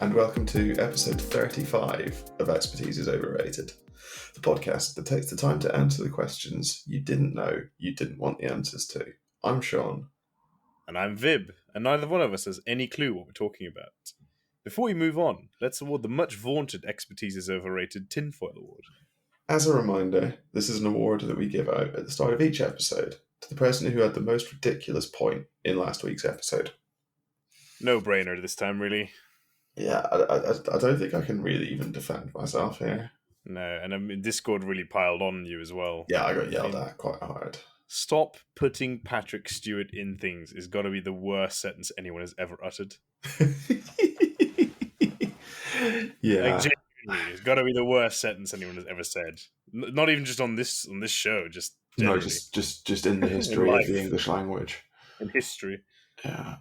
and welcome to episode 35 of Expertise is Overrated, the podcast that takes the time to answer the questions you didn't know you didn't want the answers to. I'm Sean. And I'm Vib, and neither one of us has any clue what we're talking about. Before we move on, let's award the much vaunted Expertise is Overrated Tinfoil Award. As a reminder, this is an award that we give out at the start of each episode to the person who had the most ridiculous point in last week's episode. No brainer this time, really. Yeah, I don't think I can really even defend myself here. No, and I mean, Discord really piled on you as well. Yeah, I got yelled at quite hard. Stop putting Patrick Stewart in things is got to be the worst sentence anyone has ever uttered. Yeah. Like, genuinely, it's got to be the worst sentence anyone has ever said. Not even just on this show, just generally. No, just in the history of the English language. In history. Yeah.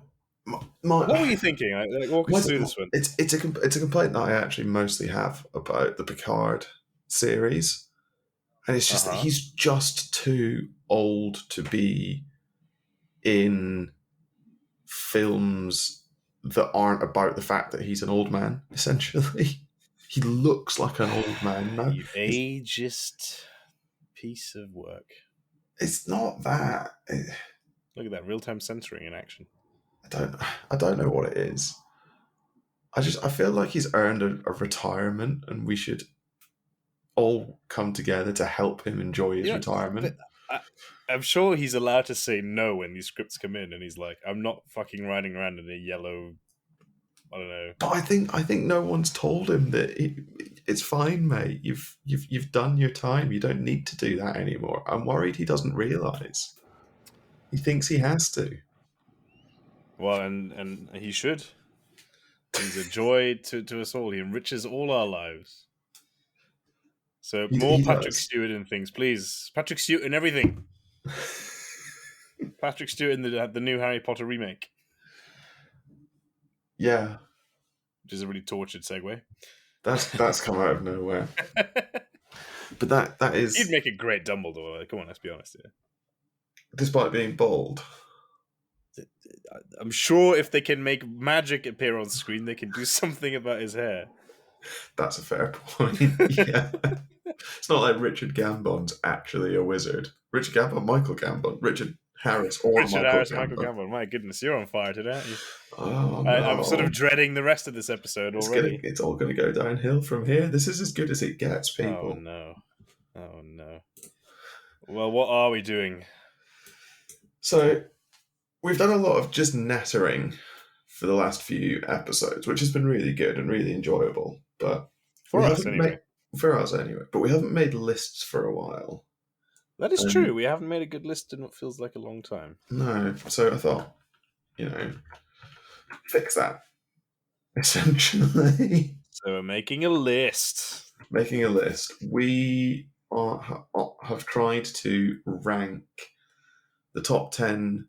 What were you thinking? Like, walk us through this one. It's a complaint that I actually mostly have about the Picard series, and it's just that he's just too old to be in films that aren't about the fact that he's an old man. Essentially, he looks like an old man now. You ageist piece of work. It's not that. Look at that real-time censoring in action. I don't know what it is. I feel like he's earned a retirement, and we should all come together to help him enjoy his retirement. I'm sure he's allowed to say no when these scripts come in, and he's like, "I'm not fucking riding around in a yellow." I don't know. But I think no one's told him that it's fine, mate. You've done your time. You don't need to do that anymore. I'm worried he doesn't realise. He thinks he has to. Well, and he should. He's a joy to us all. He enriches all our lives. So more Patrick Stewart in things, please. Patrick Stewart in everything. Patrick Stewart in the new Harry Potter remake. Yeah. Which is a really tortured segue. That's come out of nowhere. But that is... He'd make a great Dumbledore. Come on, let's be honest here. Despite being bald. I'm sure if they can make magic appear on screen, they can do something about his hair. That's a fair point. Yeah. It's not like Richard Gambon's actually a wizard. Richard Harris, Michael Gambon. My goodness, you're on fire today, aren't you? Oh, no. I'm sort of dreading the rest of this episode already. It's all going to go downhill from here. This is as good as it gets, people. Oh, no. Well, what are we doing? So, we've done a lot of just nattering for the last few episodes, which has been really good and really enjoyable. But for us, anyway. But we haven't made lists for a while. That is true. We haven't made a good list in what feels like a long time. No. So I thought, fix that, essentially. So we're making a list. We have tried to rank the top 10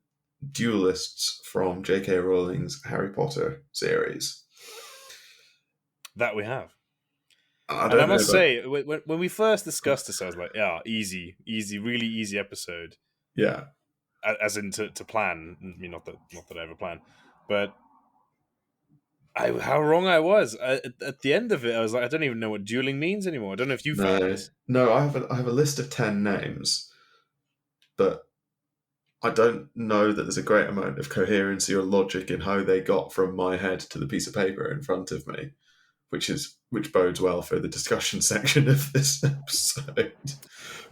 duelists from J.K. Rowling's Harry Potter series. That we have. And I must say, when we first discussed this, I was like, yeah, easy, really easy episode. Yeah. As in to plan. I mean, not that I ever plan. But how wrong I was. At the end of it, I was like, I don't even know what dueling means anymore. I don't know if you found this. No, I have a list of 10 names, but I don't know that there's a great amount of coherency or logic in how they got from my head to the piece of paper in front of me, which bodes well for the discussion section of this episode.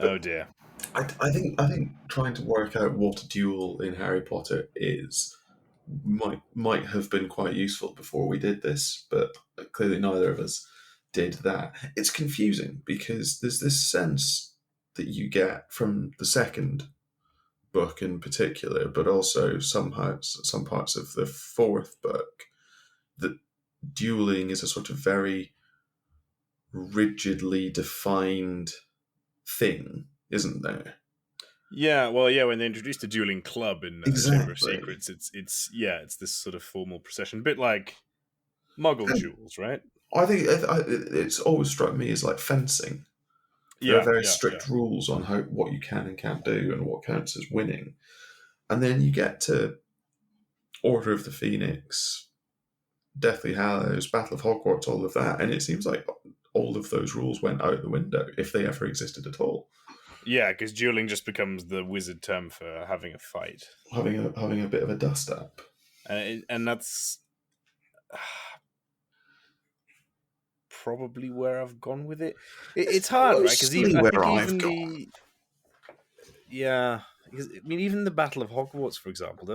Oh dear. I think trying to work out what a duel in Harry Potter is might have been quite useful before we did this, but clearly neither of us did that. It's confusing because there's this sense that you get from the second book in particular, but also some parts of the fourth book, that dueling is a sort of very rigidly defined thing, isn't there? Yeah, well, yeah. When they introduced the dueling club in Chamber of Secrets, it's this sort of formal procession, a bit like Muggle duels, right? I think it's always struck me as like fencing. There are very strict rules on what you can and can't do, and what counts as winning. And then you get to Order of the Phoenix, Deathly Hallows, Battle of Hogwarts, all of that, and it seems like all of those rules went out the window if they ever existed at all. Yeah, because dueling just becomes the wizard term for having a fight, Having a bit of a dust up. and that's probably where I've gone with it. It's It's hard, right? Because mostly I where think I've even gone. the yeah, because I mean, even the Battle of Hogwarts, for example,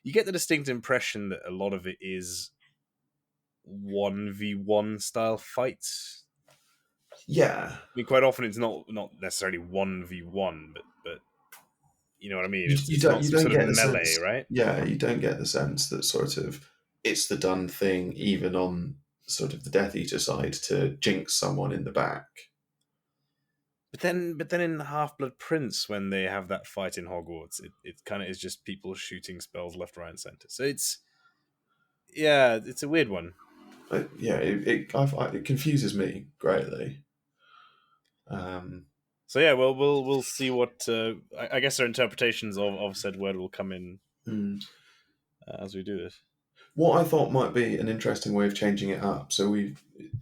you get the distinct impression that a lot of it is 1v1 style fights. Yeah, I mean, quite often it's not necessarily 1v1, but you know what I mean. It's not you some don't sort of get the melee, sense. right? Yeah, you don't get the sense that sort of it's the done thing, even on sort of the Death Eater side, to jinx someone in the back. But then in Half Blood Prince, when they have that fight in Hogwarts, it kind of is just people shooting spells left, right, and center. So it's a weird one. Yeah, it confuses me greatly. Um, So yeah, well, we'll see what I guess our interpretations of said word will come in hmm. as we do this. What I thought might be an interesting way of changing it up. So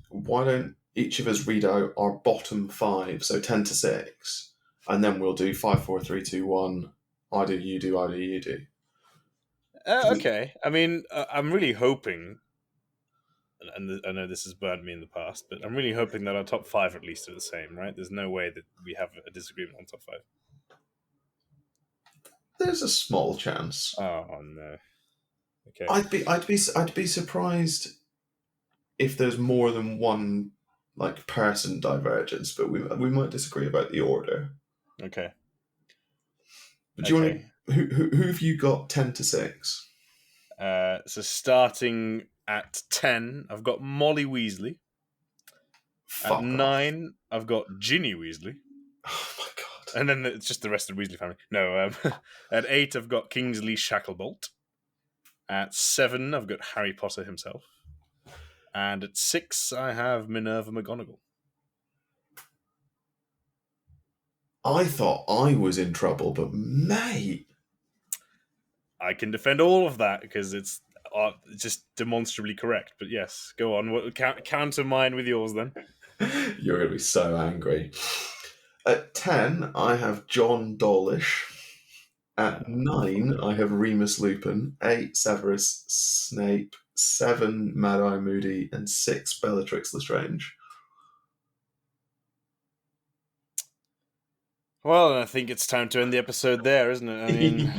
why don't each of us read out our bottom five, so 10 to 6, and then we'll do 5, 4, 3, 2, 1. I do, you do, I do, you do. Okay, I mean, I'm really hoping, and I know this has burned me in the past, but I'm really hoping that our top five at least are the same, right? There's no way that we have a disagreement on top five. There's a small chance. Oh no. Okay. I'd be surprised if there's more than one like person divergence, but we might disagree about the order. Okay. But do you want Okay. to who have you got 10 to 6? So starting at 10, I've got Molly Weasley. At Fuck off! 9, I've got Ginny Weasley. Oh my god! And then it's just the rest of the Weasley family. No, at 8, I've got Kingsley Shacklebolt. At 7, I've got Harry Potter himself. And at 6, I have Minerva McGonagall. I thought I was in trouble, but mate, I can defend all of that because it's just demonstrably correct. But yes, go on. Counter mine with yours then. you're going to be so angry. At 10, I have John Dawlish. At Oh, 9, fuck I off. have Remus Lupin. 8, Severus Snape. 7, Mad Eye Moody. And 6, Bellatrix Lestrange. Well, I think it's time to end the episode there, isn't it? I mean,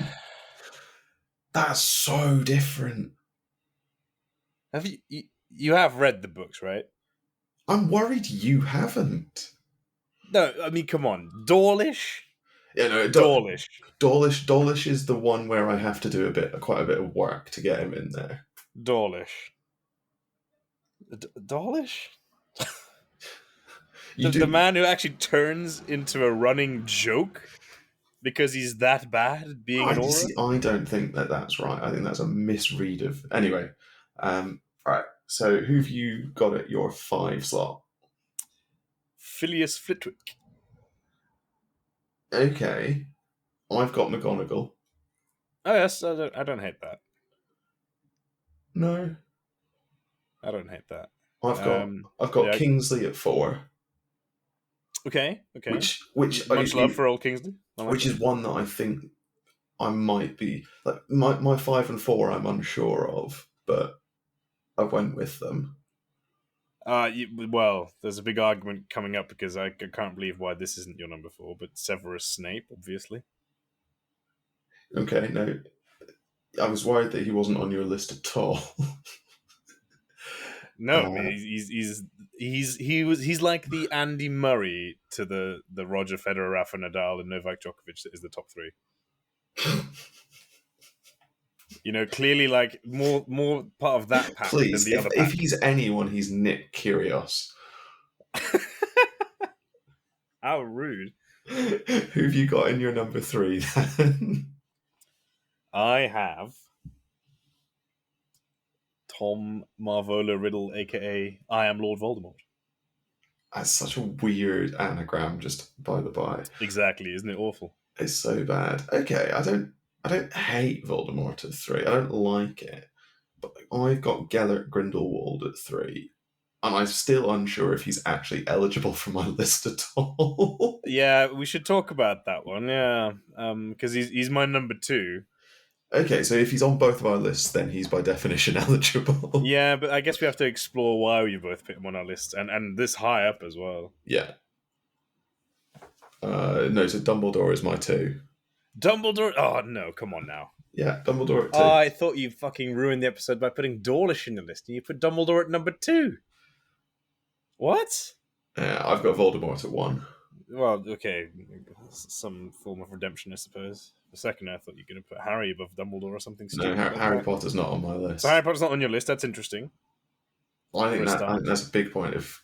That's so different. have you have read the books, right? I'm worried you haven't. No, I mean, come on, Dawlish, You know, Dawlish, Dawlish is the one where I have to do quite a bit of work to get him in there. Dawlish, Dawlish. You The do. man who actually turns into a running joke because he's that bad at being an I aura. see. I don't think that that's right. I think that's a misread of. Anyway, all right. So who've you got at your 5 slot? Phileas Flitwick. Okay, I've got McGonagall. Oh yes, I don't hate that. No, I don't hate that. I've got Um, I've got yeah. Kingsley at 4, Okay. Okay. Much love for old Kingsley. I like which that. is one that I think I might be like my 5 and 4. I'm unsure of, but I went with them. Well, there's a big argument coming up because I can't believe why this isn't your number 4, but Severus Snape, obviously. Okay, no, I was worried that he wasn't on your list at all. No, I mean uh, he's like the Andy Murray to the Roger Federer, Rafa Nadal, and Novak Djokovic that is the top 3. You know, clearly like more part of that pack than please, the other if pack. he's anyone, he's Nick Kyrgios. How rude! Who've you got in your number 3 then? I have Tom Marvola Riddle, aka I am Lord Voldemort. That's such a weird anagram, just by the by. Exactly, isn't it awful? It's so bad. Okay, I don't hate Voldemort at 3. I don't like it. But I've got Gellert Grindelwald at 3, and I'm still unsure if he's actually eligible for my list at all. Yeah, we should talk about that one. Yeah, because he's my number 2. Okay, so if he's on both of our lists, then he's by definition eligible. Yeah, but I guess we have to explore why we both put him on our list, and this high up as well. Yeah. No, so Dumbledore is my 2. Dumbledore. Oh no, come on now. Yeah, Dumbledore at Oh, 2. I thought you fucking ruined the episode by putting Dawlish in the list, and you put Dumbledore at number 2. What? I've got Voldemort at 1. Well, okay, some form of redemption, I suppose. For a second, I thought you were going to put Harry above Dumbledore or something No, stupid. Harry Potter's not on my list. So Harry Potter's not on your list. That's interesting. I think For a start. that's a big point of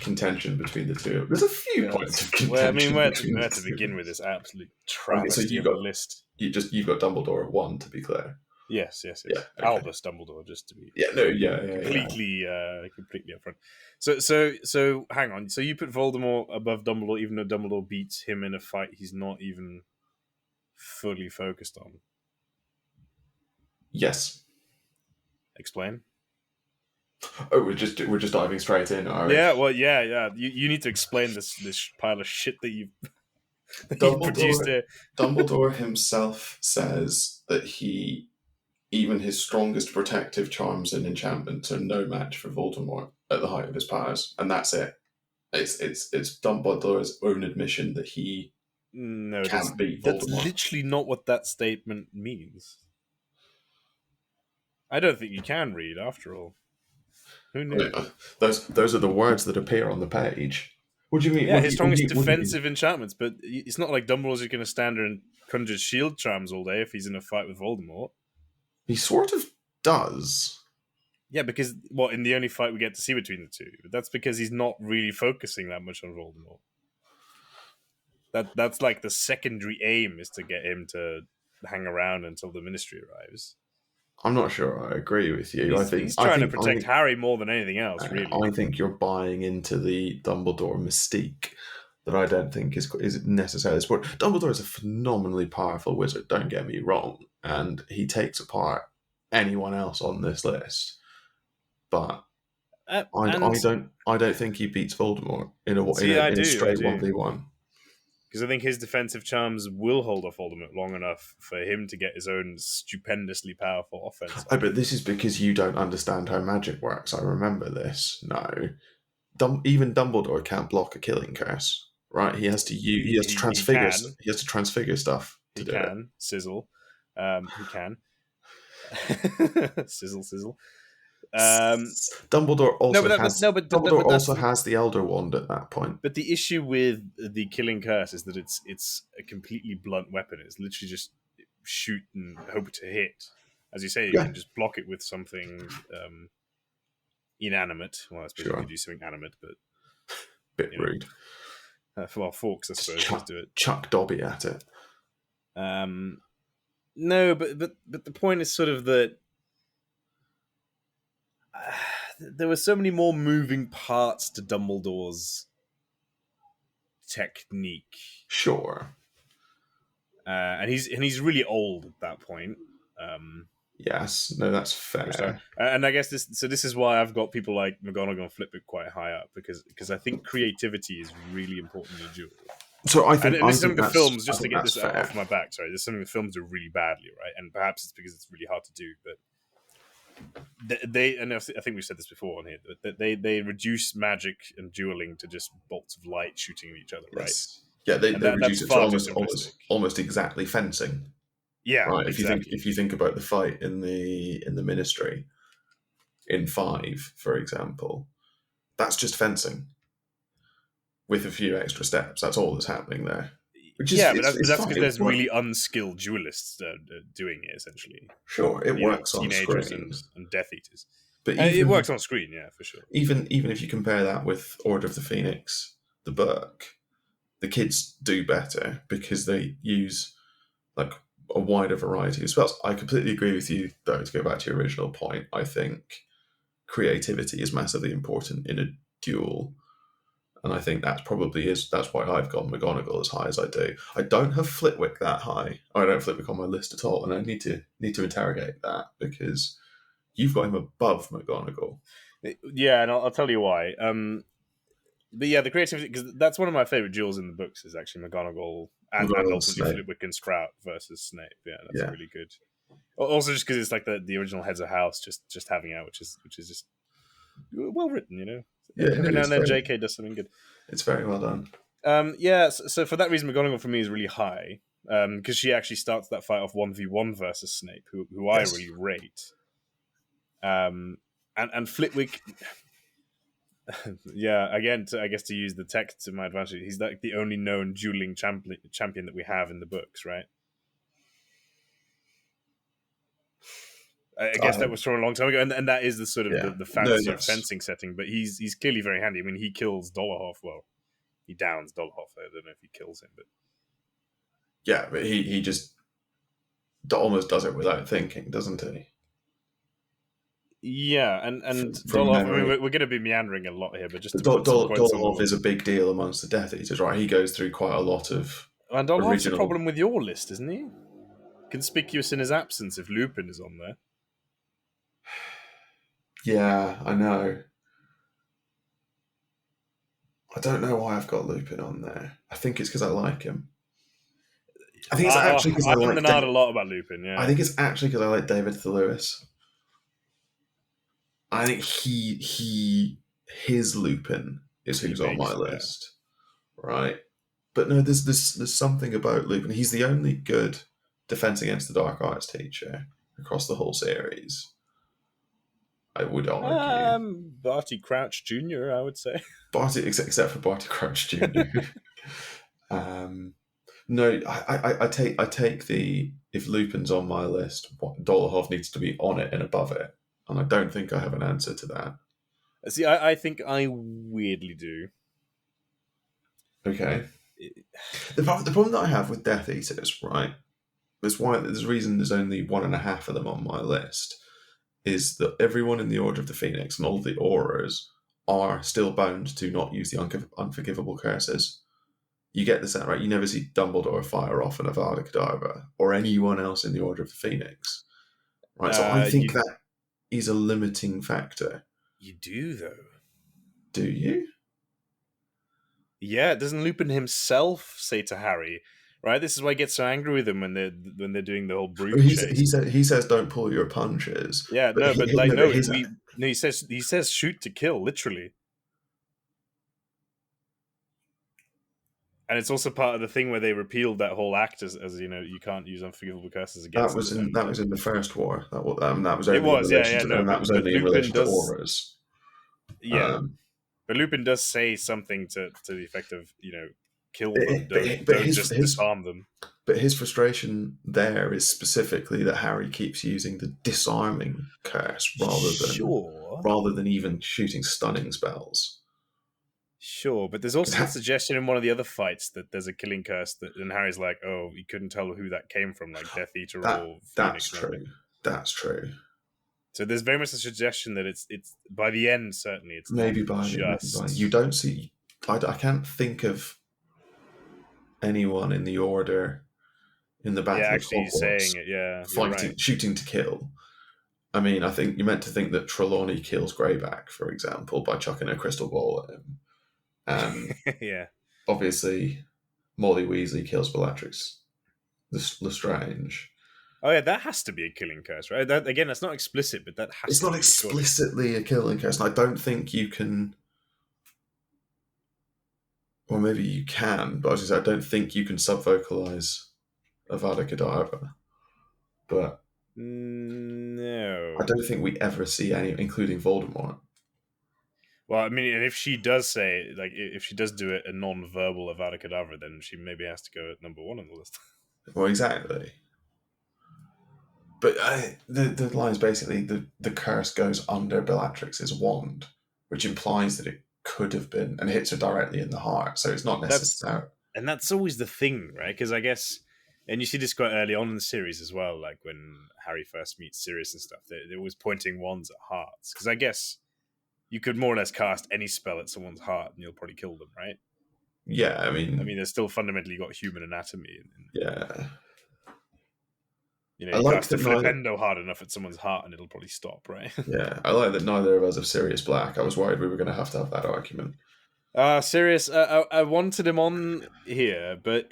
contention between the two. There's a few points of contention. Well, I mean, where between the to two. begin with this absolute Okay, so travesty you've of got a list? you've got Dumbledore at 1, to be clear. Yes. Yeah, okay. Albus Dumbledore, just to be completely upfront. So hang on. So you put Voldemort above Dumbledore, even though Dumbledore beats him in a fight he's not even fully focused on. Yes. Explain. Oh, we're just diving straight in, are we? Yeah, well, yeah. You need to explain this pile of shit that you've produced here. Dumbledore himself says that even his strongest protective charms and enchantments are no match for Voldemort at the height of his powers, and that's it. It's Dumbledore's own admission that he can't beat Voldemort. That's literally not what that statement means. I don't think you can read, after all. Who knew? Those are the words that appear on the page. What do you mean? Yeah, his strongest defensive enchantments, but it's not like Dumbledore's just going to stand there and conjure shield charms all day if he's in a fight with Voldemort. He sort of does. Yeah, because, in the only fight we get to see between the two. But that's because he's not really focusing that much on Voldemort. That's like the secondary aim, is to get him to hang around until the Ministry arrives. I'm not sure I agree with you. He's trying to protect Harry more than anything else, really. I think you're buying into the Dumbledore mystique that I don't think is necessarily sport. Dumbledore is a phenomenally powerful wizard, don't get me wrong, and he takes apart anyone else on this list. But I don't think he beats Voldemort in a straight 1v1. Because I think his defensive charms will hold off Voldemort long enough for him to get his own stupendously powerful offense. Oh, but this is because you don't understand how magic works. I remember this. No, even Dumbledore can't block a killing curse, right? He has to transfigure. He has to transfigure stuff. He can sizzle. He can sizzle. Dumbledore also has the Elder Wand at that point. But the issue with the killing curse is that it's a completely blunt weapon. It's literally just shoot and hope to hit. As you say, you can just block it with something inanimate. Well, I suppose you could do something animate, but bit rude. Forks, I suppose, just do it. Chuck Dobby at it. No, but the point is sort of that there were so many more moving parts to Dumbledore's technique. Sure. And he's really old at that point. Yes, no, that's fair. And I guess this is why I've got people like McGonagall and Flitwick quite high up, because I think creativity is really important in a duel. So I think, and this is something the films, just to get this fair. off my back. Sorry, this is something the films do really badly, right? And perhaps it's because it's really hard to do, but and I think we've said this before on here, that they reduce magic and dueling to just bolts of light shooting at each other, right? Yes. Yeah, they reduce it to almost exactly fencing. Yeah, right. Exactly. If you think about the fight in the Ministry in 5, for example, that's just fencing with a few extra steps. That's all that's happening there. But that's because there's really unskilled duelists doing it, essentially. Sure, it works on screen. And Death Eaters. But it works on screen, yeah, for sure. Even if you compare that with Order of the Phoenix, the book, the kids do better because they use like a wider variety of spells. I completely agree with you, though, to go back to your original point. I think creativity is massively important in a duel. And I think that's why I've gone McGonagall as high as I do. I don't have Flitwick that high. I don't have Flitwick on my list at all, and I need to interrogate that because You've got him above McGonagall. Yeah, and I'll tell you why. But yeah, the creativity, because that's one of my favorite duels in the books, is actually McGonagall and McGonagall and ultimately Snape. Flitwick and Sprout versus Snape. Yeah, that's Yeah, really good. Also, just because it's like the original heads of house just having out, which is just well written. yeah, no, Every now it's and then very, J.K. does something good. it's very well done. Yeah, so for that reason, McGonagall for me is really high because she actually starts that fight off 1v1 versus Snape, who I Yes, really rate. And Flitwick, yeah, again, I guess to use the text to my advantage, he's like the only known dueling champion that we have in the books, right? I I guess that have. was from a long time ago, and that is the sort of Yeah, the no, fantasy of that's fencing setting. But he's clearly very handy. I mean, he kills Dolohov. Well, he downs Dolohov. I don't know if he kills him, but yeah, but he just almost does it without thinking, doesn't he? yeah, and From Dolohov. I mean, memory. we're going to be meandering a lot here, but just But to put some points on the Dolov board. is a big deal amongst the Death Eaters, right? He goes through quite a lot of And Dolohov's a original. problem with your list, isn't he? Conspicuous in his absence if Lupin is on there. Yeah, I know. I don't know why I've got Lupin on there. I think it's because I like him. I think it's actually because I I'm like. the nard a lot about Lupin. I Yeah, think it's actually because I like David Lewis. I think his Lupin is he who's on my makes. Yeah, list, right? But no, there's something about Lupin. He's the only good Defense Against the Dark Arts teacher across the whole series. I would argue, Barty Crouch Jr. I would say. Barty except for Barty Crouch Jr. No, I take the if Lupin's on my list, Dolohov needs to be on it and above it, and I don't think I have an answer to that. See, I think I weirdly do. Okay, the problem that I have with Death Eaters, right? There's a reason there's only one and a half of them on my list. Is that everyone in the Order of the Phoenix and all the Aurors are still bound to not use the unforgivable curses. You get this out, right? You never see Dumbledore fire off an Avada Kedavra or anyone else in the Order of the Phoenix, right? So I think You that is a limiting factor. you do though. Do you? Yeah, doesn't Lupin himself say to Harry, right? This is why he gets so angry with him when they're doing the whole Oh, brood chase. he says don't pull your punches, Yeah, but no, but like no, but no, his he says shoot to kill, literally. And it's also part of the thing where they repealed that whole act as you can't use unforgivable curses against them. that was in the first war. That was It only in was, yeah, relation yeah, to no, and that but was but only in Lupin relation to does, auras. yeah, Um, but Lupin does say something to the effect of kill them, but don't just disarm them. but his frustration there is specifically that Harry keeps using the disarming curse Sure, rather than even shooting stunning spells. sure, but there's also the suggestion in one of the other fights that there's a killing curse and Harry's like, oh, you couldn't tell who that came from, like Death Eater or That's Phoenix or true. anything. That's true. So there's very much a suggestion that it's by the end certainly it's not Maybe by you just. don't see. I can't think of anyone in the order in the Yeah, Battle of actually Hogwarts saying it. Yeah, you're right. fighting, shooting to kill. I mean, I think you're meant to think that Trelawney kills Greyback, for example, by chucking a crystal ball at him, and Yeah. obviously Molly Weasley kills Bellatrix Lestrange. Oh yeah, that has to be a killing curse, right? That again, that's not explicit, but that has It's to not be surely. explicitly a killing curse, and I don't think you can. Or maybe you can, but I don't think you can sub-vocalize Avada Kedavra. But I No. don't think we ever see any, including Voldemort. Well, I mean, if she does say like if she does do it a non-verbal Avada Kedavra, then she maybe has to go at number one on the list. Well, exactly. But the line is basically the curse goes under Bellatrix's wand, which implies that it could have been and hits her directly in the heart. So it's not That's necessary. and that's always the thing, right? Because I guess, and you see this quite early on in the series as well, like when Harry first meets Sirius and stuff. They're always pointing wands at hearts, because I guess you could more or less cast any spell at someone's heart and you'll probably kill them, right? Yeah, I I mean, mean, they're still fundamentally got human anatomy. yeah. I You like cast a that neither. flipendo hard enough at someone's heart, and it'll probably stop, right? Yeah, I like that neither of us have Sirius Black. I was worried we were going to have that argument. Serious. I wanted him on here, but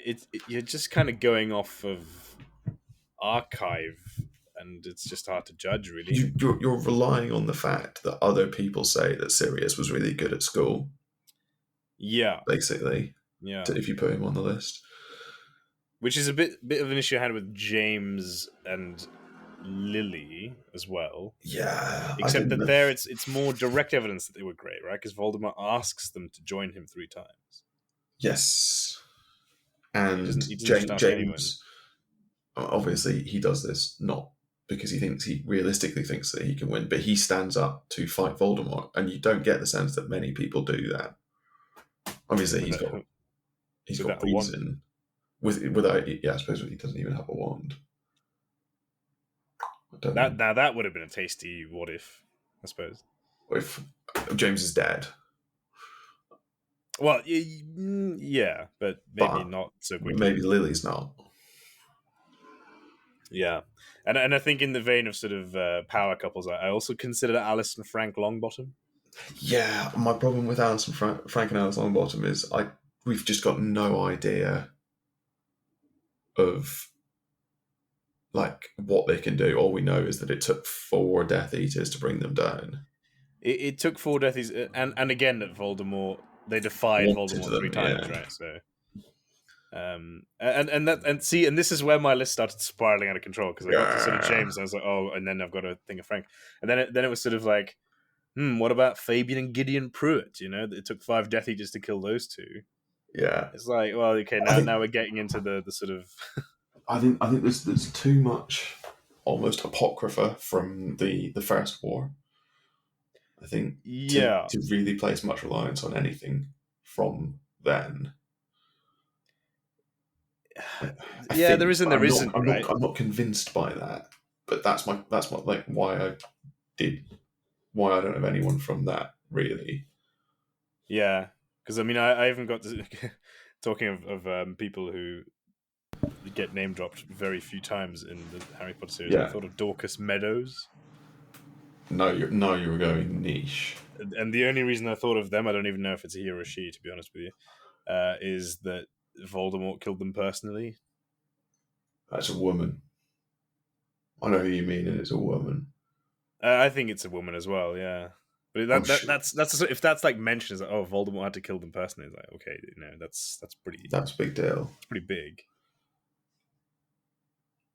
you're just kind of going off of archive, and it's just hard to judge, really. You're relying on the fact that other people say that Sirius was really good at school, Yeah, basically, yeah. if you put him on the list. Which is a bit of an issue I had with James and Lily as well. Yeah, I Except didn't that know. there, it's more direct evidence that they were great, right? Because Voldemort asks them to join him 3 times. Yes, He and doesn't just ask anyone. James, obviously, he does this not because he realistically thinks that he can win, but he stands up to fight Voldemort, and you don't get the sense that many people do that. Obviously, Without, he's got without a wand. reason. Without, yeah, I suppose he doesn't even have a wand. I don't know That would have been a tasty what if, I suppose. if James is dead, Well, yeah, but maybe but not so quickly. maybe Lily's not. Yeah, and I think in the vein of sort of power couples, I also consider Alice and Frank Longbottom. Yeah, my problem with Alice and Frank and Alice Longbottom is we've just got no idea of like what they can do. All we know is that it took 4 Death Eaters to bring them down. It took 4 Death Eaters, and again at Voldemort, they defied Wanted Voldemort three them, times, yeah, right? So, and see, and this is where my list started spiraling out of control because I got to sort of yeah, James, and I was like, oh, and then I've got to think of Frank, and then it was sort of like, what about Fabian and Gideon Pruitt? It took 5 Death Eaters to kill those two. yeah. It's like, well, okay, I think now we're getting into the sort of I think there's too much almost apocrypha from the first war. I think yeah, to really place much reliance on anything from then. I yeah. There think, is and but there isn't, right? I'm not convinced by that. But that's my like did why I don't have anyone from that really. Yeah, because I mean, I haven't got to talking of people who get name dropped very few times in the Harry Potter series. I Yeah, thought of Dorcas Meadows, no, you were going niche. and the only reason I thought of them, I don't even know if it's a he or a she, to be honest with you, is that Voldemort killed them personally. That's a woman. I know who you mean, and it's a woman. I think it's a woman as well, yeah. But Oh shit, that's if that's like mentioned as like, oh, Voldemort had to kill them personally. It's like, okay, that's a big deal. pretty big.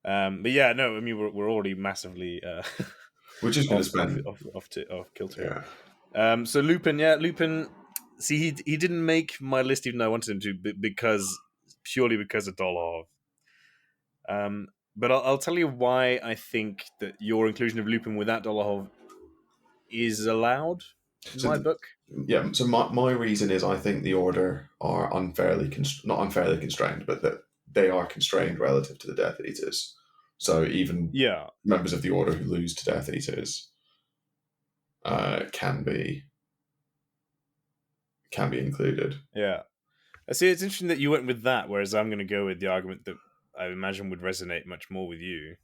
But yeah, no, I mean we're already massively We're just going to spend. off kilter Yeah, here. So Lupin, yeah, Lupin. See, he didn't make my list even though I wanted him to, because purely because of Dolohov. But I'll tell you why I think that your inclusion of Lupin without Dolohov is allowed in so my book. yeah, so my reason is I think the Order are not unfairly constrained, but that they are constrained relative to the Death Eaters. So even Yeah, members of the Order who lose to Death Eaters can be included. yeah. I see. It's interesting that you went with that, whereas I'm going to go with the argument that I imagine would resonate much more with you.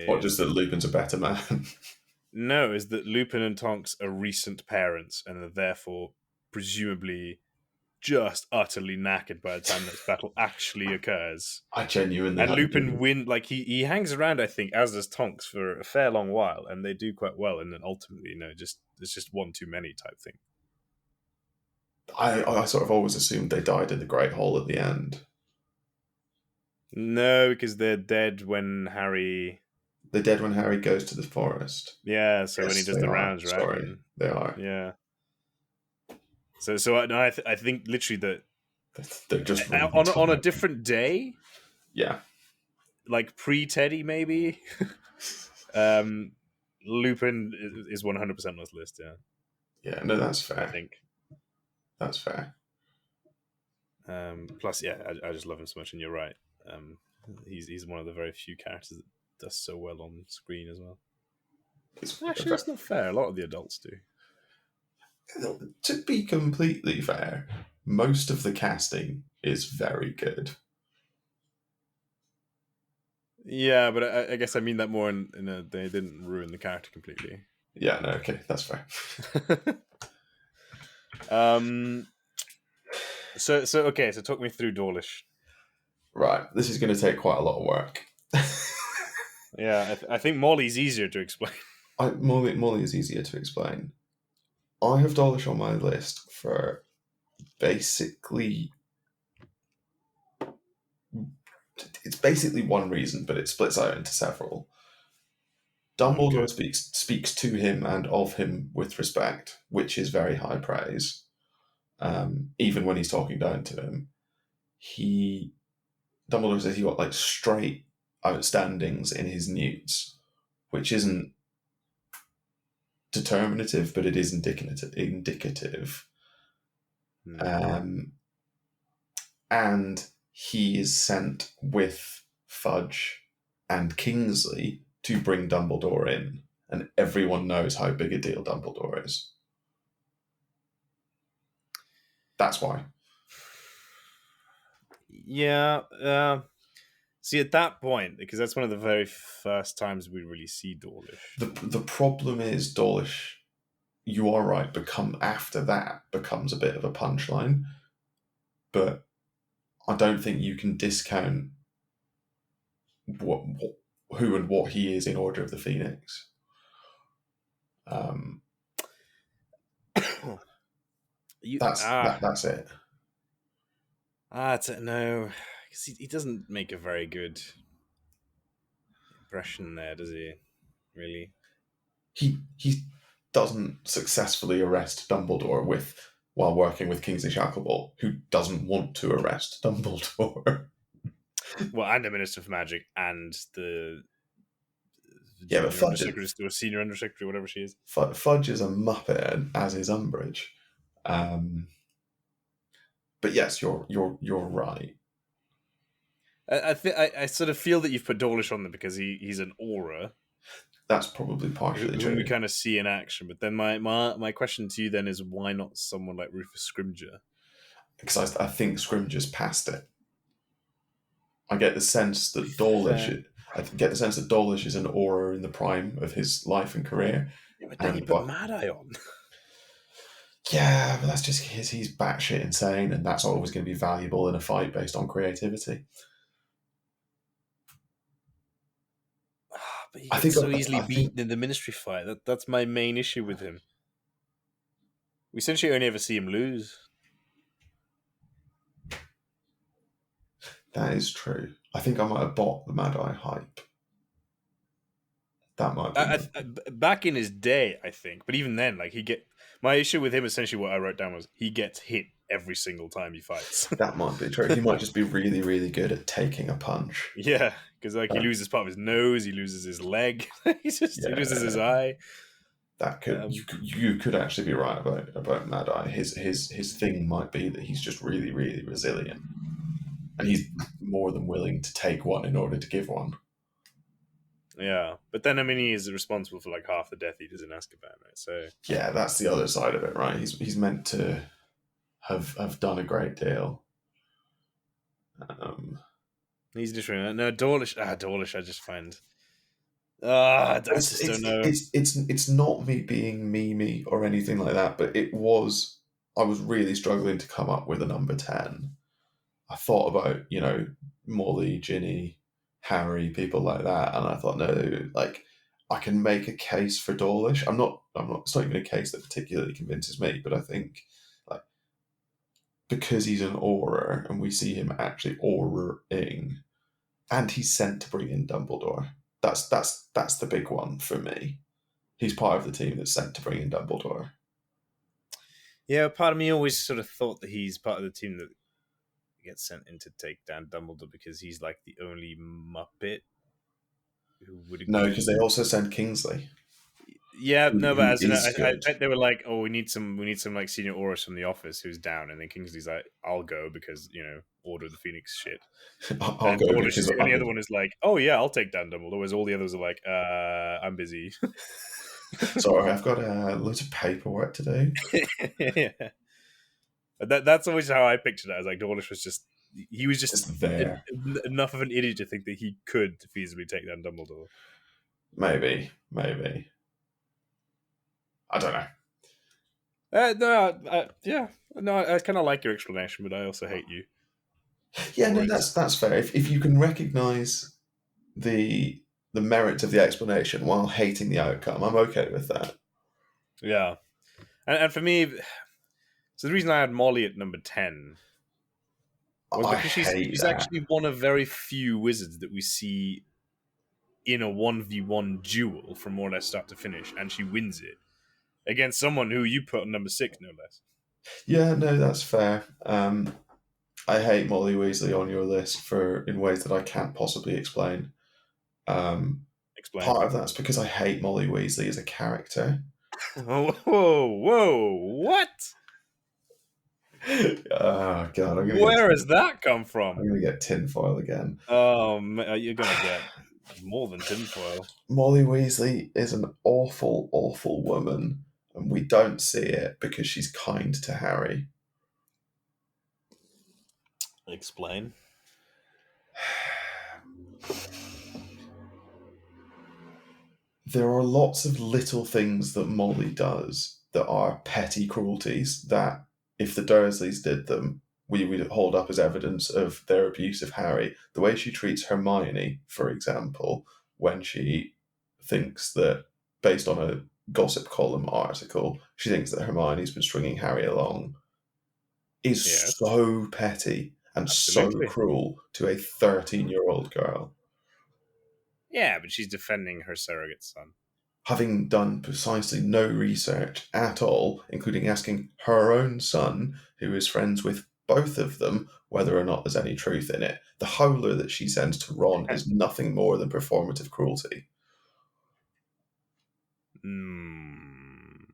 Or just Is that Lupin's a better man. No, is that Lupin and Tonks are recent parents and are therefore presumably just utterly knackered by the time this battle actually occurs. I genuinely And hadn't Lupin given. like he hangs around, I think, as does Tonks for a fair long while, and they do quite well. And then ultimately, it's just one too many type thing. I sort of always assumed they died in the Great Hall at the end. No, because they're dead when Harry. They're dead when Harry goes to the forest. Yeah, so when he Yes, does they the are. rounds, right? Sorry, they are. Yeah. So I think literally that They're just really on a tired. different day, Yeah. like pre Teddy, maybe. Lupin is 100% on this list. Yeah, Yeah, no, that's I fair. think. That's fair. Plus, yeah, I just love him so much, and you're right. He's one of the very few characters that does so well on screen as well. It's Actually, fair. that's not fair. A lot of the adults do. To be completely fair, most of the casting is very good. Yeah, but I guess I mean that more in a they didn't ruin the character completely. Yeah, no, okay, that's fair. um. So okay. So talk me through Dawlish. Right, this is going to take quite a lot of work. Yeah, I think Molly's easier to explain. Molly is easier to explain. I have Dawlish on my list for basically it's basically one reason, but it splits out into several. Dumbledore Okay. speaks to him and of him with respect, which is very high praise. Even when he's talking down to him, he Dumbledore says he got like straight outstandings in his newts, which isn't determinative, but it is indicative. Hmm. Um, and he is sent with Fudge and Kingsley to bring Dumbledore in, and everyone knows how big a deal Dumbledore is. That's why. Yeah. See, at that point, because that's one of the very first times we really see Dawlish. The problem is Dawlish, you are right, become after that becomes a bit of a punchline, but I don't think you can discount what who and what he is in Order of the Phoenix. Um, you that's ah that's it. no, because he doesn't make a very good impression there, does he? Really? He doesn't successfully arrest Dumbledore with while working with Kingsley Shacklebolt, who doesn't want to arrest Dumbledore. Well, and the Minister for Magic and the Yeah, but junior undersecretary or senior undersecretary, whatever she is. Fudge is a muppet, as is Umbridge. Um, but yes, you're right. I sort of feel that you've put Dawlish on there because he's an aura That's probably partially whom we true. kind of see in action. But then my question to you then is why not someone like Rufus Scrimger? Because I think Scrimgeour's past it. I get the sense that Dawlish. Fair. I get the sense that Dawlish is an aura in the prime of his life and career, Yeah, but then you and put but Mad Eye on. yeah, but that's just because he's batshit insane, and that's always going to be valuable in a fight based on creativity. But he I gets think so easily I think beaten in the Ministry fight. That's my main issue with him. We essentially only ever see him lose. that is true. I think I might have bought the Mad Eye hype. That might be my. Back in his day, I think, but even then, like my issue with him essentially what I wrote down was he gets hit every single time he fights. That might be true. He might just be really, really good at taking a punch. Yeah, because like he Uh, loses part of his nose, he loses his leg, he loses his yeah, eye. that could Um, you could actually be right about Mad Eye. His thing might be that he's just really, really resilient, and he's more than willing to take one in order to give one. yeah, but then I mean he is responsible for like half the Death Eaters in Azkaban, right? So Yeah, that's the other side of it, right? He's meant to have done a great deal. Um, he's just no Dawlish. Dawlish, I just find. I it's just don't it's know. it's not me being memey or anything like that, but it was. I was really struggling to come up with a number 10. I thought about, Molly, Ginny, Harry, people like that, and I thought, no, like I can make a case for Dawlish. I'm not it's not even a case that particularly convinces me, but I think like because he's an aura and we see him actually aura-ing, and he's sent to bring in Dumbledore. That's the big one for me. He's part of the team that's sent to bring in Dumbledore. Yeah, part of me always sort of thought that he's part of the team that gets sent in to take down Dumbledore because he's like the only Muppet who would No, because they agree. also send Kingsley, Yeah, no, but who as in, is I good. bet they were like, "Oh, we need some like senior auras from the office who's down," and then Kingsley's like, "I'll go because Order of the Phoenix shit." I'll And go Dawlish is because the I'm only the other one who's like, "Oh yeah, I'll take down Dumbledore," whereas all the others are like, I'm busy." sorry, I've got loads of paperwork to do. Yeah. That's always how I pictured it. I was like, Dawlish was just he was just Just there. enough of an idiot to think that he could feasibly take down Dumbledore. Maybe. I don't know. No, yeah, no, I kind of like your explanation, but I also hate you Yeah, for no, it. that's fair. If you can recognise the merit of the explanation while hating the outcome, I'm okay with that. Yeah, and for me, so the reason I had Molly at number 10 was I because hate she's that. actually one of very few wizards that we see in a 1v1 duel from more or less start to finish, and she wins it against someone who you put on number 6, no less. Yeah, no, that's fair. I hate Molly Weasley on your list for in ways that I can't possibly explain. Um, Explain. Part of that's because I hate Molly Weasley as a character. Whoa, what? Oh god, Where has that come I'm from? gonna get tinfoil again. You're gonna get more than tinfoil. Molly Weasley is an awful, awful woman, and we don't see it because she's kind to Harry. Explain. There are lots of little things that Molly does that are petty cruelties that, if the Dursleys did them, we would hold up as evidence of their abuse of Harry. The way she treats Hermione, for example, when she thinks that, based on a gossip column article, she thinks that Hermione's been stringing Harry along, is Yes, so petty and so absolutely. cruel to a 13-year-old girl. Yeah, but she's defending her surrogate son. Having done precisely no research at all, including asking her own son, who is friends with both of them, whether or not there's any truth in it. The howler that she sends to Ron is nothing more than performative cruelty. Mm.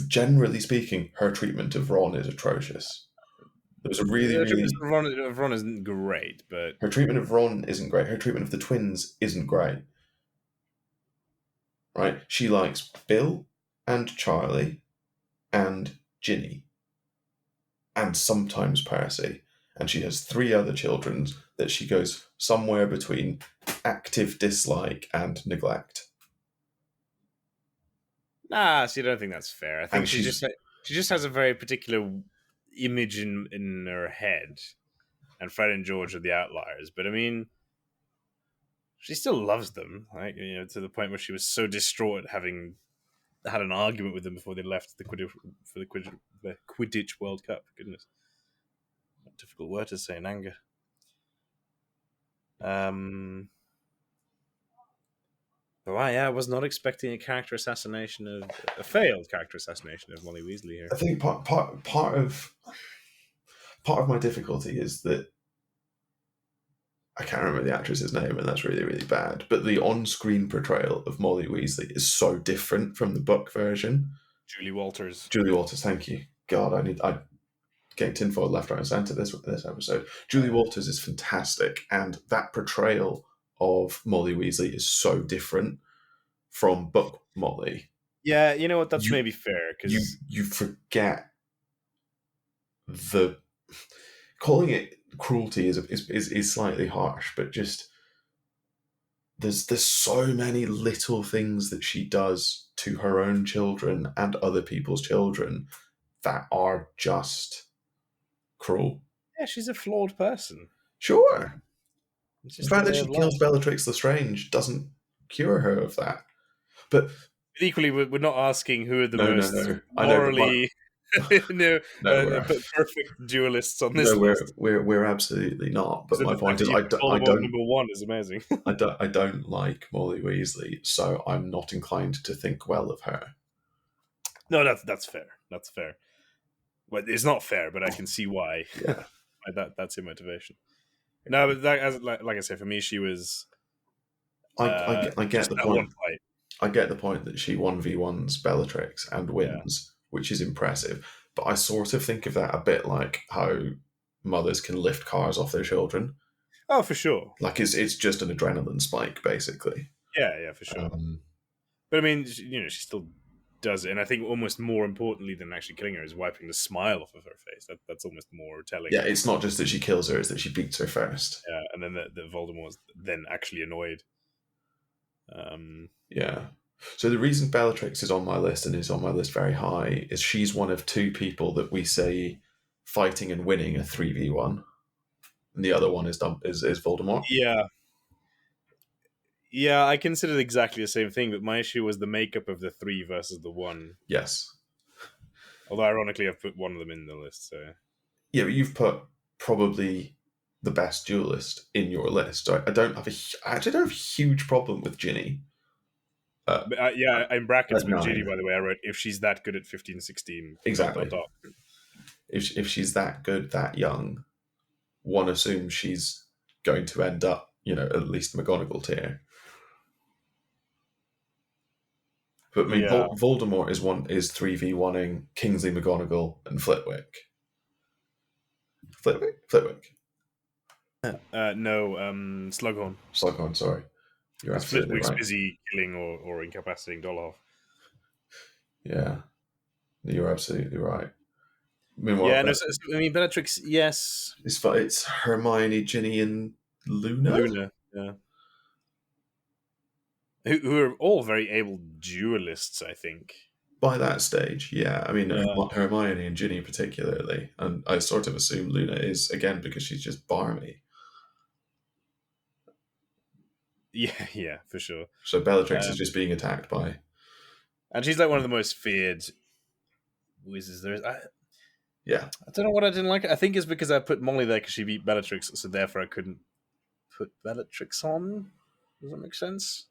Generally speaking, her treatment of Ron is atrocious. There was a really, Treatment really. of Ron isn't great, but Her treatment of Ron isn't great. Her treatment of the twins isn't great. Right? She likes Bill and Charlie and Ginny and sometimes Percy. And she has 3 other children that she goes somewhere between active dislike and neglect. see, I don't think that's fair. I think And she's she just has a very particular image in her head, and Fred and George are the outliers. But I mean, she still loves them, like, to the point where she was so distraught having had an argument with them before they left the Quidditch World Cup. Goodness, a difficult word to say in anger. But yeah, I was not expecting a failed character assassination of Molly Weasley here. I think part of my difficulty is that I can't remember the actress's name, and that's really, really bad. But the on-screen portrayal of Molly Weasley is so different from the book version. Julie Walters. Julie Walters, thank you. God, I getting tinfoil left, right, and centre this episode. Julie Walters is fantastic, and that portrayal of Molly Weasley is so different from book Molly. Yeah, you know what? That's You maybe fair you because you forget the calling it cruelty is slightly harsh, but just there's so many little things that she does to her own children and other people's children that are just cruel. yeah, she's a flawed person. Sure. It's The just fact the that way she of kills life. Bellatrix Lestrange doesn't cure her of that. But But equally, we're not asking who are the most no. I know, but morally, no, we're perfect duelists on this no, list. we're absolutely not. But So my the fact point that is, you put Voldemort number one is amazing. I don't like Molly Weasley, so I'm not inclined to think well of her. No, that's fair. That's fair. Well, it's not fair, but I can see why. Yeah, That's your motivation. No, but like I said, for me, she was I get just the that one point. fight. I get the point that she 1v1s Bellatrix and Yeah. wins, which is impressive. But I sort of think of that a bit like how mothers can lift cars off their children. Oh, for sure. Like it's just an adrenaline spike, basically. Yeah, for sure. Um, But I mean, she still does it. And I think almost more importantly than actually killing her is wiping the smile off of her face. That's almost more telling. Yeah, it's not just that she kills her; it's that she beats her first. Yeah, and then the Voldemort's then actually annoyed. Um, Yeah. So the reason Bellatrix is on my list and is on my list very high is she's one of two people that we say fighting and winning a 3v1, and the other one is Voldemort. yeah, yeah, I considered exactly the same thing, but my issue was the makeup of the three versus the one. Yes. Although ironically, I've put one of them in the list. So Yeah, but you've put probably the best duelist in your list. I don't have I actually don't have a huge problem with Ginny. Uh, but, yeah, in brackets at with Ginny, 9. by the way, I wrote if she's that good at 15, 16, dot dot Exactly. dot. If she's that good, that young, one assumes she's going to end up, at least McGonagall tier. But I mean, Yeah, Voldemort is 3v1ing Kingsley, McGonagall, and Flitwick. Flitwick. no, Slughorn. Slughorn, sorry. You're Because absolutely Flitwick's right. busy killing or incapacitating Dollarf. Yeah, you're absolutely right. Meanwhile, Yeah, no, I mean, Bellatrix, yes. it's Hermione, Ginny, and Luna. Luna, yeah. Who are all very able duelists, I think. By that stage, yeah. I mean, Yeah. Hermione and Ginny particularly, and I sort of assume Luna is again because she's just barmy. Yeah, yeah, for sure. So Bellatrix is Um, just being attacked by. and she's like one of the most feared wizards there is. Yeah. I don't know what I didn't like. I think it's because I put Molly there because she beat Bellatrix, so therefore I couldn't put Bellatrix on. Does that make sense?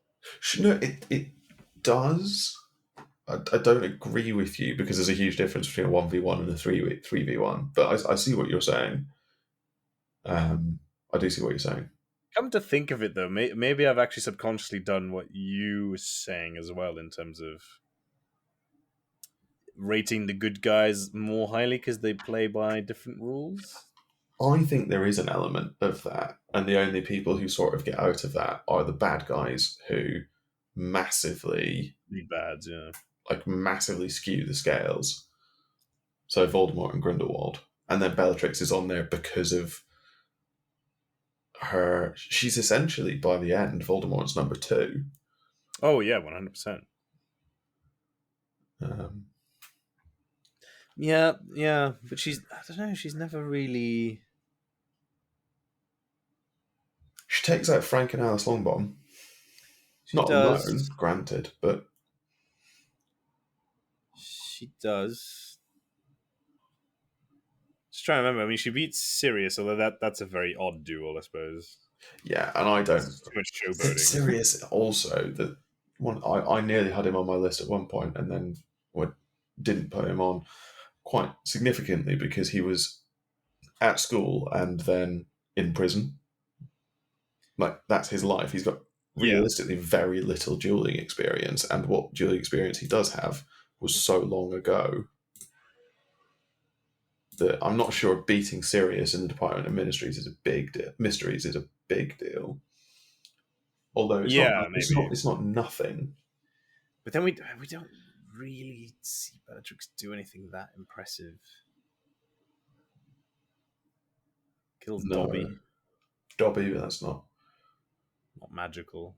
No, it does. I don't agree with you because there's a huge difference between a 1v1 and a 3v1. But I see what you're saying. I do see what you're saying. Come to think of it, though, maybe I've actually subconsciously done what you were saying as well in terms of rating the good guys more highly because they play by different rules. I think there is an element of that, and the only people who sort of get out of that are the bad guys who massively, Really bad, yeah. massively skew the scales. So Voldemort and Grindelwald, and then Bellatrix is on there because of her. She's essentially by the end Voldemort's number two. Oh yeah, 100%. Um, Yeah, yeah, but I don't know, she's never really. she takes out Frank and Alice Longbottom. She Not does. alone, granted, but She does. Just trying to remember. I mean, she beats Sirius, although that's a very odd duel, I suppose. yeah, and I don't. It's too much showboating. Sirius also that one. I nearly had him on my list at one point, and then didn't put him on quite significantly because he was at school and then in prison. That's his life. He's got Yeah, realistically very little dueling experience, and what dueling experience he does have was so long ago that I'm not sure beating Sirius in the Department of Mysteries is a big deal. Mysteries is a big deal, although it's not. yeah, It's not. maybe. It's not nothing. But then we don't really see Bellatrix do anything that impressive. Kills No, Dobby, Dobby, but that's not. not magical.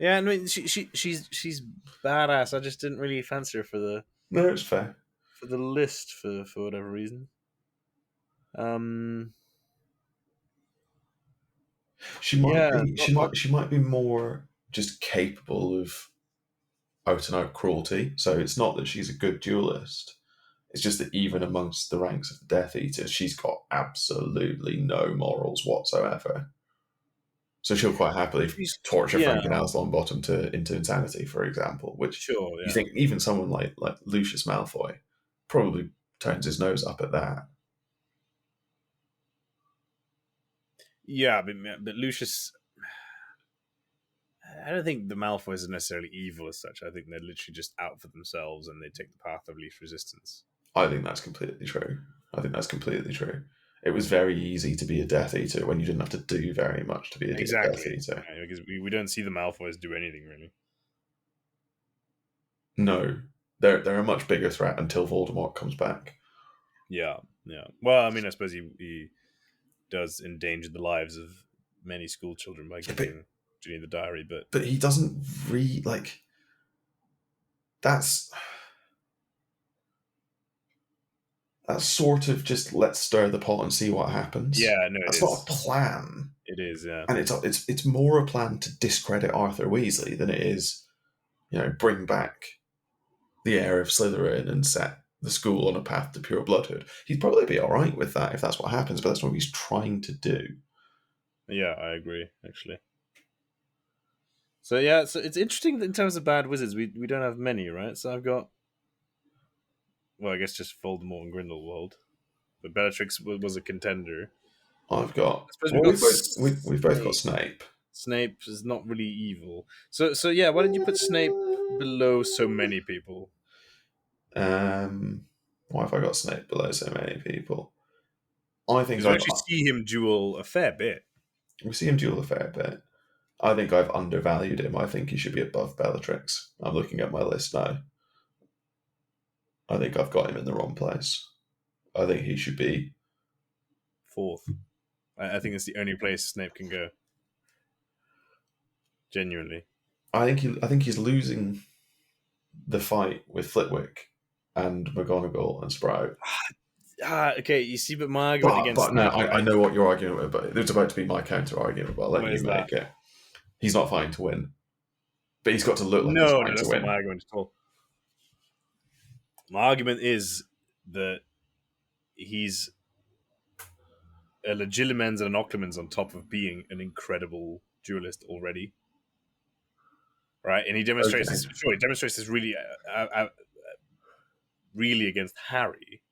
Yeah, I mean she's badass. I just didn't really fancy her No, it's fair. for the list for whatever reason. Um, She might yeah, be. She might be more just capable of out and out cruelty. So it's not that she's a good duelist. It's just that even amongst the ranks of the Death Eaters, she's got absolutely no morals whatsoever. So she'll quite happily torture yeah, Frank and Alice Longbottom into insanity, for example. Which sure, you yeah. think even someone like Lucius Malfoy probably turns his nose up at that. Yeah, but Lucius, I don't think the Malfoys are necessarily evil as such. I think they're literally just out for themselves and they take the path of least resistance. I think that's completely true. I think that's completely true. It was very easy to be a Death Eater when you didn't have to do very much to be a Death Exactly. Eater. Yeah, because we don't see the Malfoys do anything really. No, they're a much bigger threat until Voldemort comes back. Yeah, yeah. Well, I mean, I suppose he does endanger the lives of many school children by Yeah, but giving Ginny the diary, but he doesn't like that's sort of just let's stir the pot and see what happens. yeah, no, it That's not a is. plan, It is, yeah. and it's more a plan to discredit Arthur Weasley than it is, bring back the heir of Slytherin and set the school on a path to pure bloodhood. He'd probably be all right with that if that's what happens, but that's not what he's trying to do. Yeah, I agree, actually. So yeah, so it's interesting that in terms of bad wizards, we don't have many, right? So I've got, well, I guess just Voldemort and Grindelwald, but Bellatrix was a contender. I've got I suppose we've well, got we've both got Snape. Snape. Snape is not really evil. So yeah, why did you put Snape below so many people? Why have I got Snape below so many people? I think Because we actually see him duel a fair bit. we see him duel a fair bit. I think I've undervalued him. I think he should be above Bellatrix. I'm looking at my list now. I think I've got him in the wrong place. I think he should be. Fourth. I think it's the only place Snape can go. Genuinely. I think he's losing the fight with Flitwick and McGonagall and Sprout. Okay, you see, but my argument against No, Snape, I right? know what you're arguing with, but it's about to be my counter argument. But I'll let What you is that? make it. He's not fighting to win, but he's got to look like he's No, fighting no, to that's not my win. argument at all. My argument is that he's a Legilimens and an Occlumens on top of being an incredible duelist already, right? And he demonstrates Okay, this. Sure, he demonstrates this really against Harry,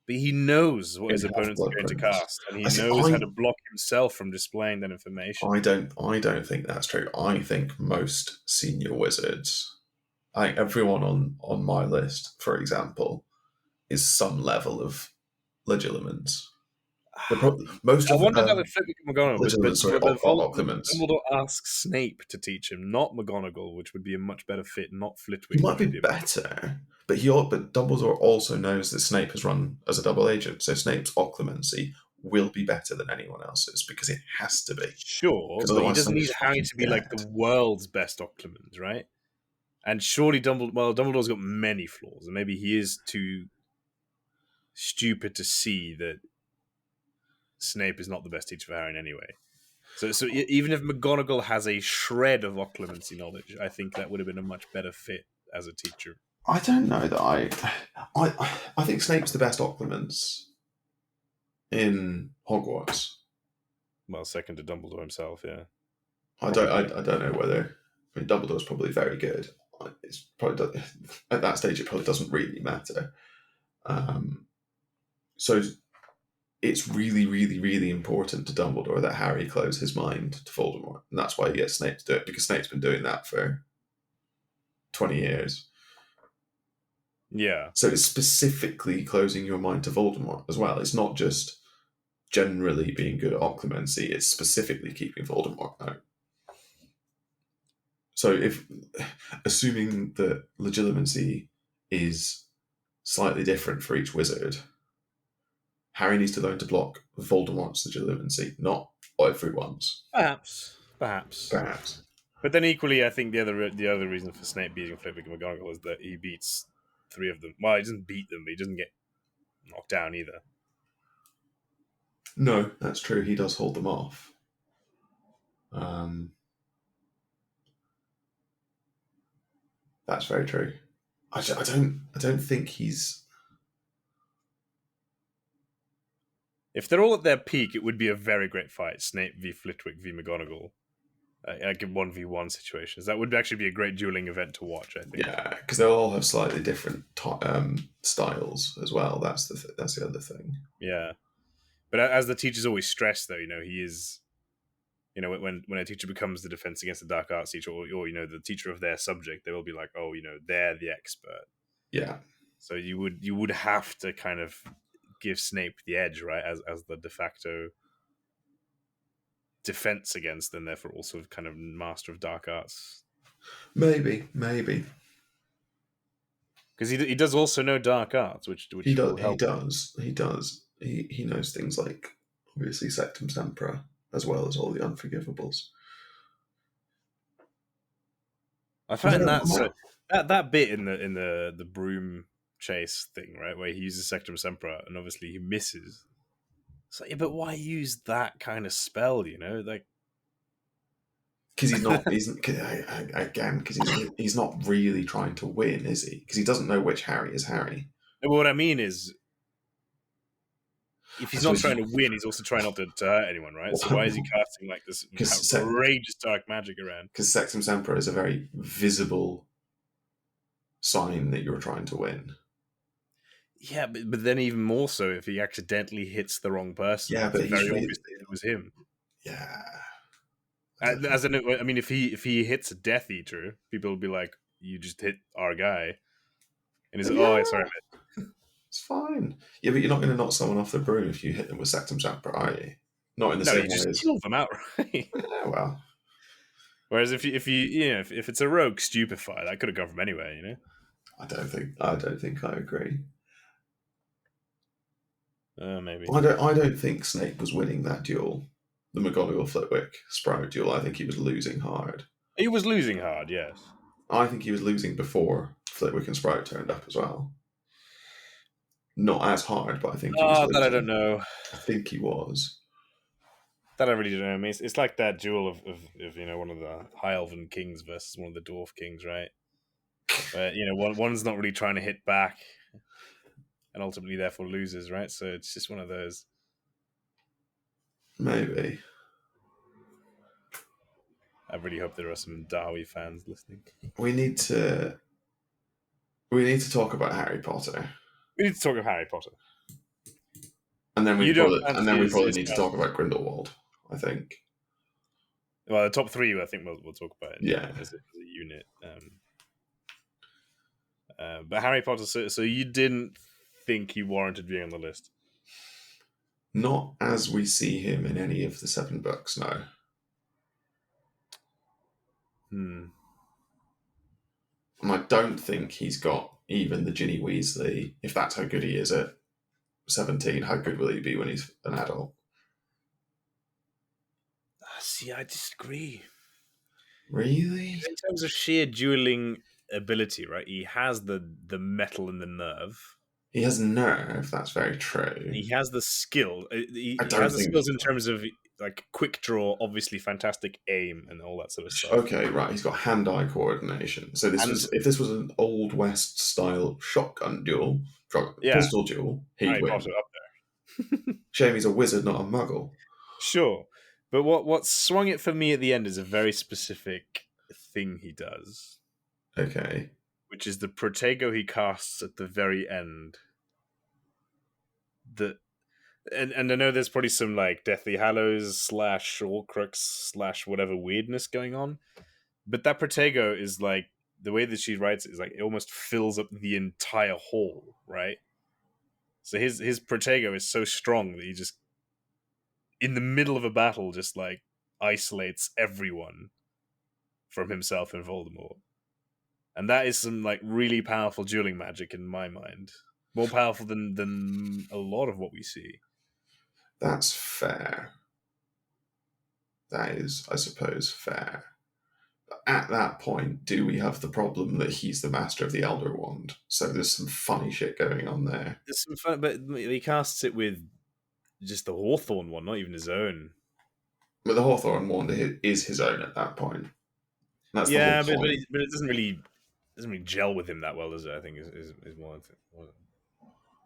but he knows what in his Half opponents are Blood going to Prince. cast, and he I see. knows how to block himself from displaying that information. I don't think that's true. I think most senior wizards, I think everyone on my list, for example, is some level of legilimens. Most I of wonder that with Flitwick and McGonagall, legilimens, sorry, but occlumens. Dumbledore asks Snape to teach him, not McGonagall, which would be a much better fit, not He Flitwick, might which be would be a much better, but but Dumbledore also knows that Snape has run as a double agent, so Snape's occlumency will be better than anyone else's because it has to be, sure, because but he otherwise doesn't need Snape's Harry fucking to be like the dead. world's best Occlumens, right? And surely Dumbledore's got many flaws, and maybe he is too stupid to see that Snape is not the best teacher for Harry in any way. So even if McGonagall has a shred of occlumency knowledge, I think that would have been a much better fit as a teacher. I don't know that I think Snape's the best occlumens in Hogwarts. Well, second to Dumbledore himself, yeah. I don't know whether. I mean, Dumbledore's probably very good. It's probably at that stage it probably doesn't really matter. Um, so it's really, really, really important to Dumbledore that Harry close his mind to Voldemort, and that's why he gets Snape to do it because Snape's been doing that for 20 years. Yeah. So it's specifically closing your mind to Voldemort as well. It's not just generally being good at occlumency; it's specifically keeping Voldemort out. So if assuming that legitimacy is slightly different for each wizard, Harry needs to learn to block Voldemort's legitimacy, not everyone's. Perhaps. Perhaps. But then equally, I think the other reason for Snape beating Flitwick and McGonagall is that he beats three of them. Well, he doesn't beat them, but he doesn't get knocked down either. No, that's true. He does hold them off. Um, that's very true. I don't think he's. If they're all at their peak, it would be a very great fight. Snape v Flitwick v McGonagall. Like in 1v1 situations. That would actually be a great dueling event to watch, I think. Yeah, because they'll all have slightly different styles as well. That's that's the other thing. Yeah. But as the teachers always stress, though, he is, when a teacher becomes the defense against the dark arts teacher, or the teacher of their subject, they will be like, oh, they're the expert. Yeah. So you would have to kind of give Snape the edge, right, as the de facto defense against them, therefore also kind of master of dark arts. Maybe. because he does also know dark arts, He which does. will He help. does. He does. He knows things like obviously Sectum Sempra as well as all the Unforgivables. I I don't find know. that so that bit in the broom chase thing, right, where he uses Sectum Sempra and obviously he misses. So yeah, but why use that kind of spell? You know, like Because he's not. He's again because he's not really trying to win, is he? Because he doesn't know which Harry is Harry. what I mean is, if I he's not suppose trying to win, he's also trying not to hurt anyone, right? So why is he casting like this because outrageous dark magic around? Sectum Sempra is a very visible sign that you're trying to win. Yeah, but then even more so if he accidentally hits the wrong person. Yeah, It's but he's very really obvious that it was him. yeah. I don't know. As I mean, if he hits a Death Eater, people will be like, "You just hit our guy," and he's like, Yeah, "Oh, sorry, man." it's fine. Yeah, but you're not going to knock someone off the broom if you hit them with Sectum Sempra, are you? Not in the No, same you way just as. kill them outright. Yeah, well, Whereas if it's a rogue stupefy, that could have gone from anywhere, you know. I don't think I agree. Maybe I don't think Snape was winning that duel. The McGonagall Flitwick Sprout duel. I think he was losing hard. he was losing hard, yes. I think he was losing before Flitwick and Sprout turned up as well. Not as hard, but I think he was Oh, that I don't losing. know. I think he was. That I really don't know. I mean, it's like that duel of one of the High Elven kings versus one of the Dwarf kings, right? Where one's not really trying to hit back, and ultimately therefore loses, right? So it's just one of those. Maybe. I really hope there are some Darwy fans listening. We need to we need to talk about Harry Potter. We need to talk of Harry Potter. And then we You don't probably and fancy then we probably his need to cast? talk about Grindelwald, I think. Well, the top three, I think we'll talk about Yeah. as a unit. But Harry Potter. So you didn't think he warranted being on the list? Not as we see him in any of the 7 books, no. Hmm. And I don't think he's got even the Ginny Weasley, if that's how good he is at 17, how good will he be when he's an adult? See, I disagree. Really? In terms of sheer dueling ability, right? He has the metal and the nerve. He has nerve, that's very true. He has the skill. I He don't has the think. skills in terms of like quick draw, obviously fantastic aim, and all that sort of stuff. Okay, right, he's got hand eye coordination. So And if this was an Old West style shotgun duel, yeah, pistol duel, he'd Harry win. Potter up there. Shame he's a wizard, not a muggle. Sure, but what swung it for me at the end is a very specific thing he does, Okay. which is the Protego he casts at the very end. That and I know there's probably some like Deathly Hallows / Horcrux / whatever weirdness going on, but that Protego is like the way that she writes it is like it almost fills up the entire hall, right? So his Protego is so strong that he just in the middle of a battle just like isolates everyone from himself and Voldemort. And that is some like really powerful dueling magic in my mind. More powerful than a lot of what we see. That's fair. That is, I suppose, fair. But at that point, do we have the problem that he's the master of the Elder Wand? So there's some funny shit going on there. There's some fun, but he casts it with just the Hawthorn one, not even his own. But the Hawthorn Wand is his own at that point. That's the whole Yeah, point. but it doesn't really gel with him that well, does it? I think is one thing.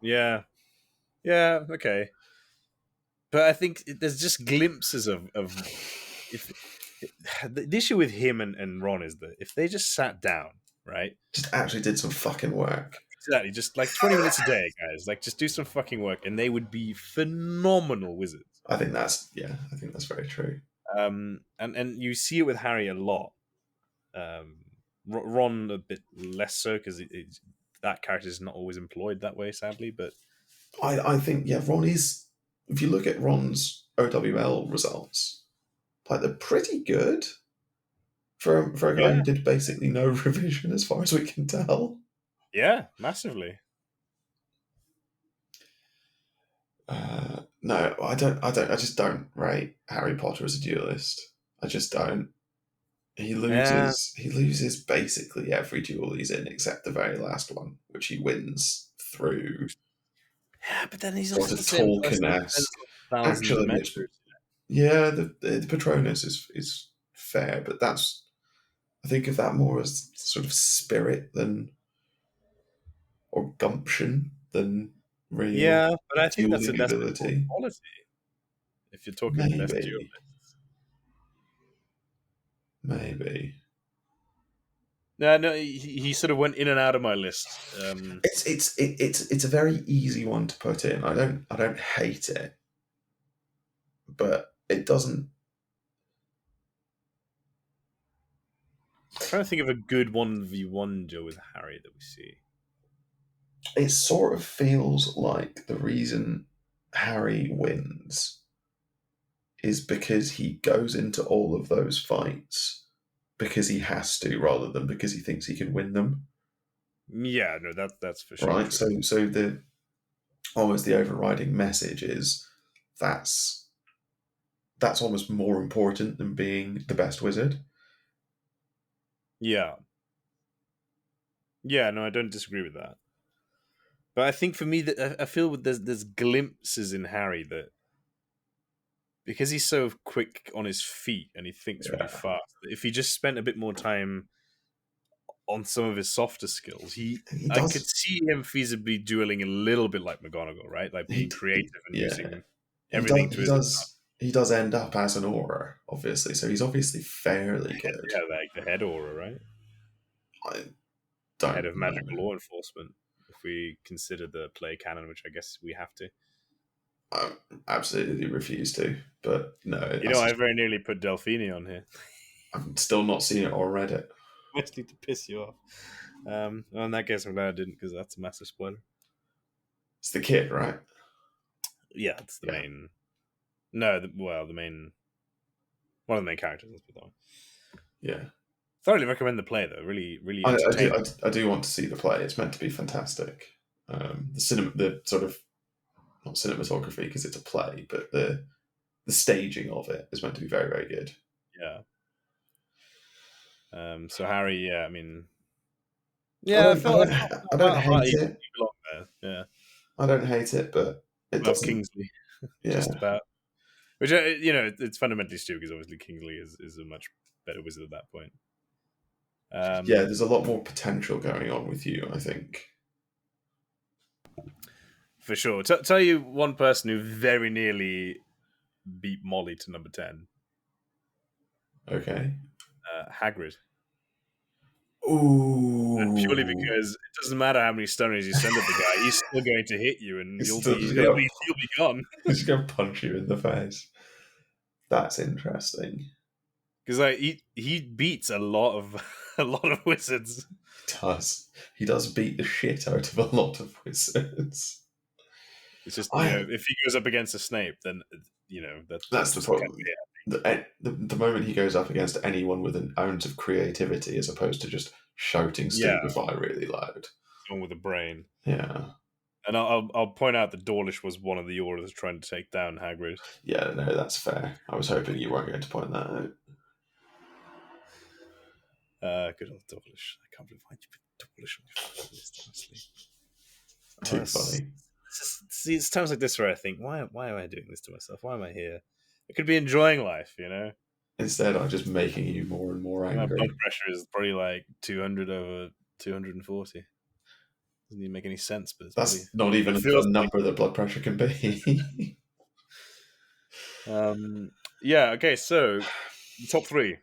Yeah, yeah, okay. But I think there's just glimpses of if the issue with him and Ron is that if they just sat down, right? Just actually did some fucking work. Exactly, just like 20 minutes a day, guys. Like, just do some fucking work, and they would be phenomenal wizards. I think that's very true. And you see it with Harry a lot. Ron a bit less so because that character is not always employed that way, sadly. But I think Ron is. If you look at Ron's OWL results, like they're pretty good for a guy yeah, who did basically no revision, as far as we can tell. Yeah, massively. No, I don't. I don't. I just don't rate Harry Potter as a duelist. I just don't. He Yeah, loses. He loses basically every duel he's in, except the very last one, which he wins through yeah, but then he's sort also of the same person who spends Tolkien-esque. like a thousand Actually, Dementors. yeah, the Patronus is fair, but that's I think of that more as sort of spirit than or gumption than real Yeah, but I think dueling that's a core ability. quality if you're talking best Maybe, duelists. maybe. No, no, he sort of went in and out of my list. It's a very easy one to put in. I don't hate it, but it doesn't. Trying to think of a good 1v1 duel with Harry that we see. It sort of feels like the reason Harry wins is because he goes into all of those fights because he has to, rather than because he thinks he can win them. Yeah, no, that's for sure Right. true. So the almost the overriding message is that's that's almost more important than being the best wizard. Yeah, yeah, no, I don't disagree with that. But I think for me that I feel there's glimpses in Harry that because he's so quick on his feet and he thinks really Yeah. fast. That if he just spent a bit more time on some of his softer skills, He I could does see him feasibly dueling a little bit like McGonagall, right? Like being creative and yeah. using everything to He his does he does end up as an aura, obviously. So he's obviously fairly good. yeah, like the head aura, right? I Head don't of know. magical law enforcement. If we consider the play canon, which I guess we have to. I absolutely refuse to. But no, You know, I very nearly put Delphini on here, I've still not seen it or read it. mostly to piss you off. Well, in that case, I'm glad I didn't because that's a massive spoiler. It's the kid, right? Yeah, it's the Yeah. main. No, the main one of the main characters. Let's put that one. Yeah. Thoroughly recommend the play though. Really, really I do. entertaining. I do want to see the play. It's meant to be fantastic. The cinema, the sort of not cinematography because it's a play, but the staging of it is meant to be very very good. Yeah. So Harry, yeah, I mean, I yeah, don't. I I don't. felt I don't about hate he it. belonged there. Yeah, I don't hate it, but it above doesn't. Kingsley, just Yeah. about. Which it's fundamentally stupid because obviously Kingsley is a much better wizard at that point. Yeah. Um, There's a lot more potential going on with you. I think. for sure. Tell you one person who very nearly beat Molly to number 10. Okay. Hagrid. Purely Ooh. because it doesn't matter how many stunners you send at the guy, he's still going to hit you, and He's you'll still be just you'll gonna be you'll be gone. he's gonna punch you in the face. That's interesting. Because like he beats a lot of a lot of wizards. He does beat the shit out of a lot of wizards. It's just I if he goes up against a Snape, then that's That's the just kind problem. The moment he goes up against anyone with an ounce of creativity, as opposed to just shouting yeah, "stupefy" really loud. someone with a brain. Yeah, And I'll point out that Dawlish was one of the orders trying to take down Hagrid. yeah, no, that's fair. I was hoping you weren't going to point that out. Good old Dawlish. I can't believe why you put Dawlish on your fucking list, honestly. Too funny. See, it's times like this where I think, why am I doing this to myself? Why am I here? I could be enjoying life, you know. Instead, I'm just making you more and more My blood angry. pressure is probably like 200 over 240. Doesn't even make any sense, but it's probably That's not what even it a feels fun like. number that blood pressure can be. Yeah. Okay. So the top three.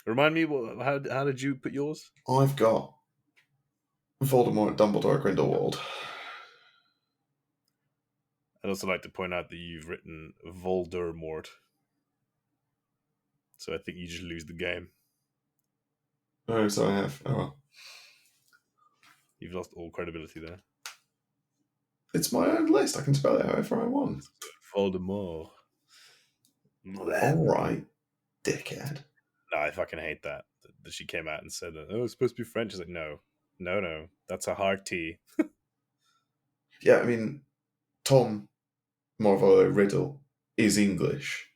Remind me, how did you put yours? I've got Voldemort, Dumbledore, Grindelwald. I'd also like to point out that you've written Voldemort, so I think you just lose the game. Oh, so I have. Oh, well. You've lost all credibility there. It's my own list. I can spell it however I want. Voldemort. All No, right, dickhead. I fucking hate that. That she came out and said that, oh, it's supposed to be French. It's like, no. No, that's a hard T. Yeah, I mean, Tom Marvolo Riddle is English,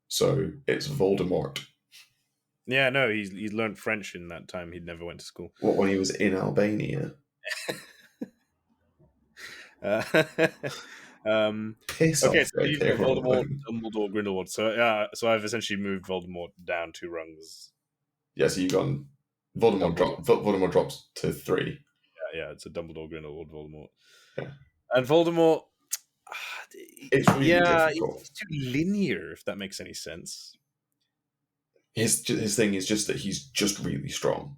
so it's Voldemort. Yeah, no, he's learned French in that time. He'd never went to school. What, when he was in Albania? Uh, um, Piss okay, off, so you've J.K. got Voldemort, Rowling. Dumbledore, Grindelwald. So yeah, so I've essentially moved Voldemort down 2 rungs. Yeah, so you've gone. Dumbledore. Voldemort drops to 3. Yeah, it's a Dumbledore, Grindelwald, Voldemort, Yeah. and Voldemort. It's really Yeah, difficult. he's too linear. If that makes any sense. His thing is just that he's just really strong.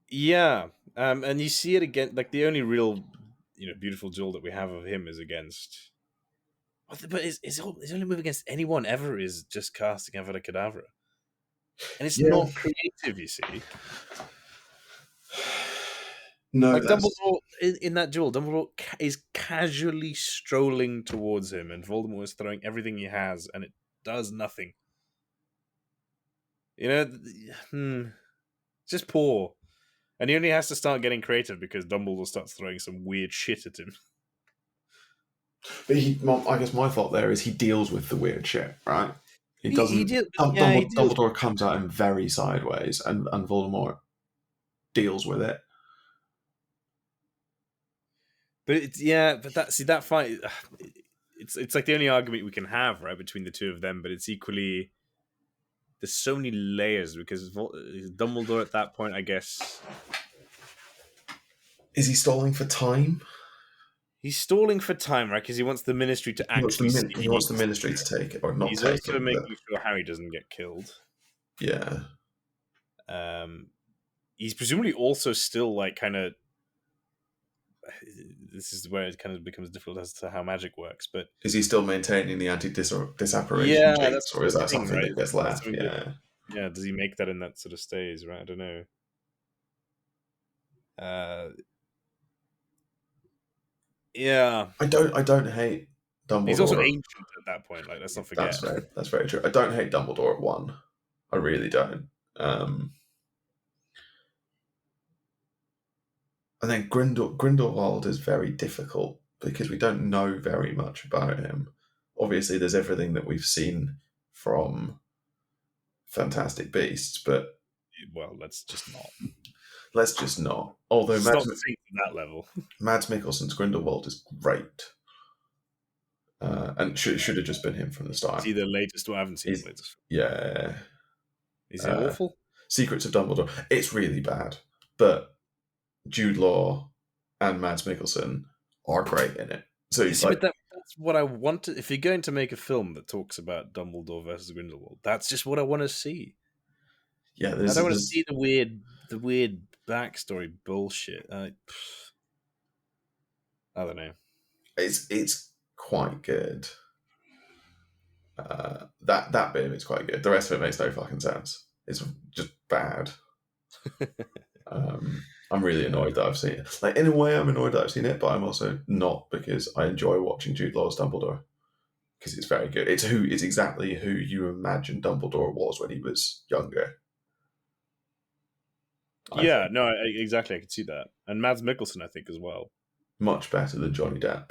Yeah, and you see it again. Like the only real, beautiful duel that we have of him is against. But his only move against anyone ever is just casting Avada Kedavra, and it's Yeah. not creative. You see, No, like that's Dumbledore in that duel, Dumbledore is casually strolling towards him, and Voldemort is throwing everything he has, and it does nothing. You know, it's just poor. And he only has to start getting creative because Dumbledore starts throwing some weird shit at him. But I guess my fault there is he deals with the weird shit, right? He He doesn't. did, yeah, he deals with Dumbledore comes at him very sideways, and Voldemort deals with it. but it's yeah, but that fight, it's like the only argument we can have, right, between the two of them. But it's equally there's so many layers because Dumbledore at that point, I guess, Is he stalling for time? he's stalling for time, right? Because he wants the Ministry to actually see. He wants the Ministry to take it or not He's take also it. But making sure Harry doesn't get killed. yeah, Um, he's presumably also still like kind of. This is where it kind of becomes difficult as to how magic works, but is he still maintaining the anti-disapparition yeah, that's jinx, or is the that thing, something right? that gets That's left? something that, Yeah, yeah, does he make that in that sort of stays, right? I don't know. Uh, yeah, I don't hate he's also Dumbledore. ancient at that point. Like, let's not forget. That's very true. I don't hate Dumbledore at 1. I really don't. And then Grindelwald is very difficult because we don't know very much about him. Obviously, there's everything that we've seen from Fantastic Beasts, but Well, let's just not. let's just not. Although Let's not think to that level. Mads Mikkelsen's Grindelwald is great, and should have just been him from the start. See the latest one. I haven't seen He's, the latest. yeah, Is it awful? Secrets of Dumbledore. It's really bad, but Jude Law and Mads Mikkelsen are great in it. So You see, like, but that's what I want to. If you're going to make a film that talks about Dumbledore versus Grindelwald, that's just what I want to see. yeah, I don't want to there's see the weird backstory bullshit. I don't know. it's quite good. That bit of it's quite good. The rest of it makes no fucking sense. It's just bad. I'm really annoyed that I've seen it. Like, in a way, I'm annoyed that I've seen it, but I'm also not, because I enjoy watching Jude Law's Dumbledore because it's very good. It's exactly who you imagine Dumbledore was when he was younger. I Yeah, think no, exactly. I can see that, and Mads Mikkelsen, I think, as well. much better than Johnny Depp.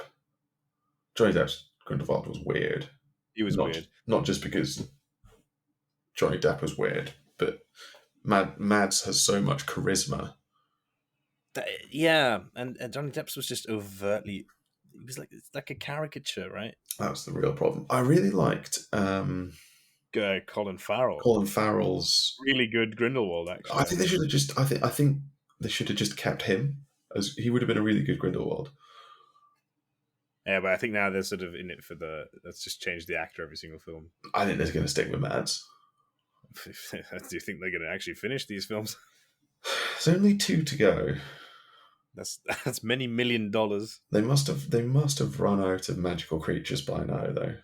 Johnny Depp's Grindelwald was weird, He was weird. not just because Johnny Depp was weird, but Mads has so much charisma. Yeah, and Johnny Depp's was just overtly. It was like it's like a caricature, right? That's the real problem. I really liked Colin Farrell, Colin Farrell's. really good Grindelwald, I actually. I think they think. should have just. I think they should have just kept him, as he would have been a really good Grindelwald. Yeah, but I think now they're sort of in it for the. Let's just change the actor every single film. I think they're going to stick with Mads. Do you think they're going to actually finish these films? There's only 2 to go. That's many $1 million. They must have run out of magical creatures by now, though.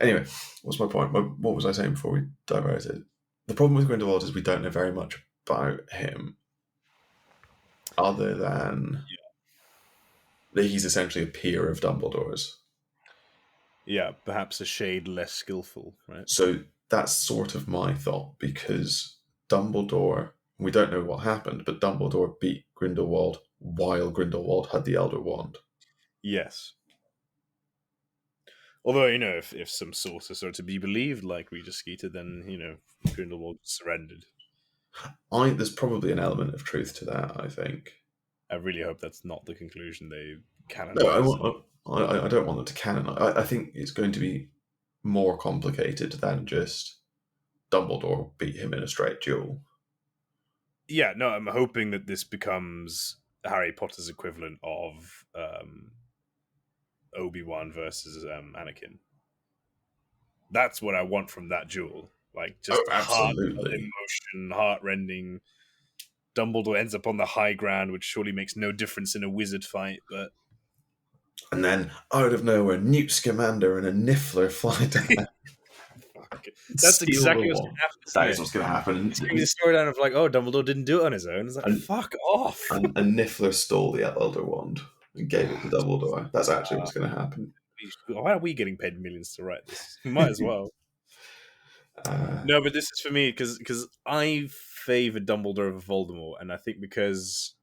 Anyway, what's my point? What was I saying before we diverted? The problem with Grindelwald is we don't know very much about him, other than that he's essentially a peer of Dumbledore's. Yeah, perhaps a shade less skillful, right? So that's sort of my thought, because Dumbledore. We don't know what happened, but Dumbledore beat Grindelwald while Grindelwald had the Elder Wand. Yes. Although, if some sources are to be believed, like Regis Skeeter, then, Grindelwald surrendered. There's probably an element of truth to that, I think. I really hope that's not the conclusion they No, canonize. I don't want them to canonize. I think it's going to be more complicated than just Dumbledore beat him in a straight duel. Yeah, no, I'm hoping that this becomes Harry Potter's equivalent of Obi-Wan versus Anakin. That's what I want from that duel. Like, Oh, just heart absolutely. emotion, heart-rending. Dumbledore ends up on the high ground, which surely makes no difference in a wizard fight, but And then, out of nowhere, Newt Scamander and a Niffler fly down fuck. and That's steal the exactly what's going wand. to happen, That isn't is it? what's going to happen. It's going to be the storyline of like, oh, Dumbledore didn't do it on his own. It's like, And, fuck off. and Niffler stole the Elder Wand and gave it to Dumbledore. That's actually what's going to happen. Why are we getting paid millions to write this? We might as well. Uh, No, but this is for me because I favor Dumbledore over Voldemort, and I think because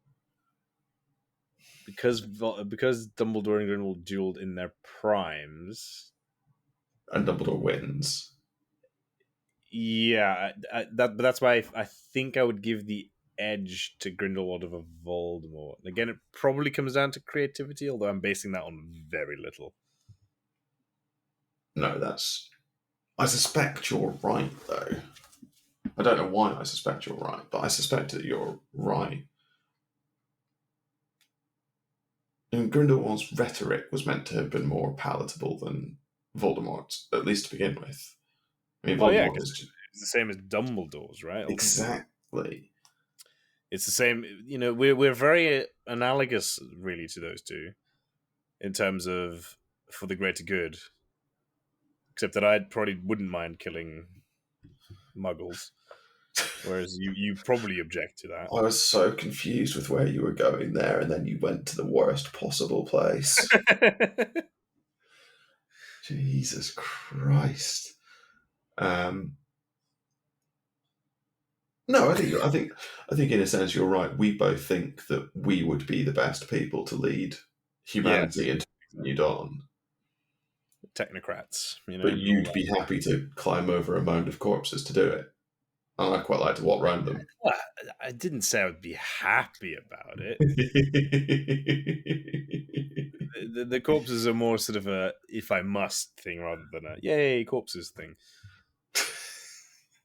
Dumbledore and Grindelwald dueled in their primes. and Dumbledore wins. Yeah, that's why I think I would give the edge to Grindelwald over Voldemort. Again, it probably comes down to creativity, although I'm basing that on very little. No, that's. I suspect you're right, though. I don't know why I suspect you're right, but I suspect that you're right. And Grindelwald's rhetoric was meant to have been more palatable than Voldemort's, at least to begin with. I mean, Well, yeah, Voldemort because is just, it's the same as Dumbledore's, right? Ultimately, exactly. it's the same. We're very analogous, really, to those two in terms of for the greater good. Except that I probably wouldn't mind killing Muggles, whereas you probably object to that. I was so confused with where you were going there, and then you went to the worst possible place. Jesus Christ. Um, no, I think in a sense you're right. We both think that we would be the best people to lead Yes, humanity into New Dawn, technocrats, but and all you'd that. be happy to climb over a mound of corpses to do it. And I'd quite like to walk around them. Well, I didn't say I would be happy about it. The corpses are more sort of a if I must thing rather than a yay corpses thing.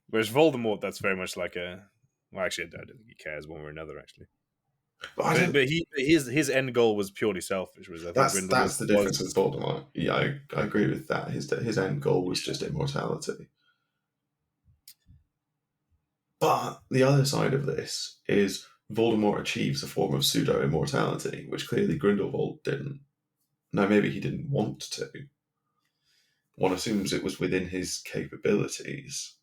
Whereas Voldemort, that's very much like a. Well, actually, I don't think he cares one way or another. Actually, But I but don't. his end goal was purely selfish. Whereas I think Grindelwald That's the difference with was. Voldemort. Yeah, I agree with that. His end goal was just immortality. But the other side of this is Voldemort achieves a form of pseudo immortality, which clearly Grindelwald didn't. Now, maybe he didn't want to. One assumes it was within his capabilities.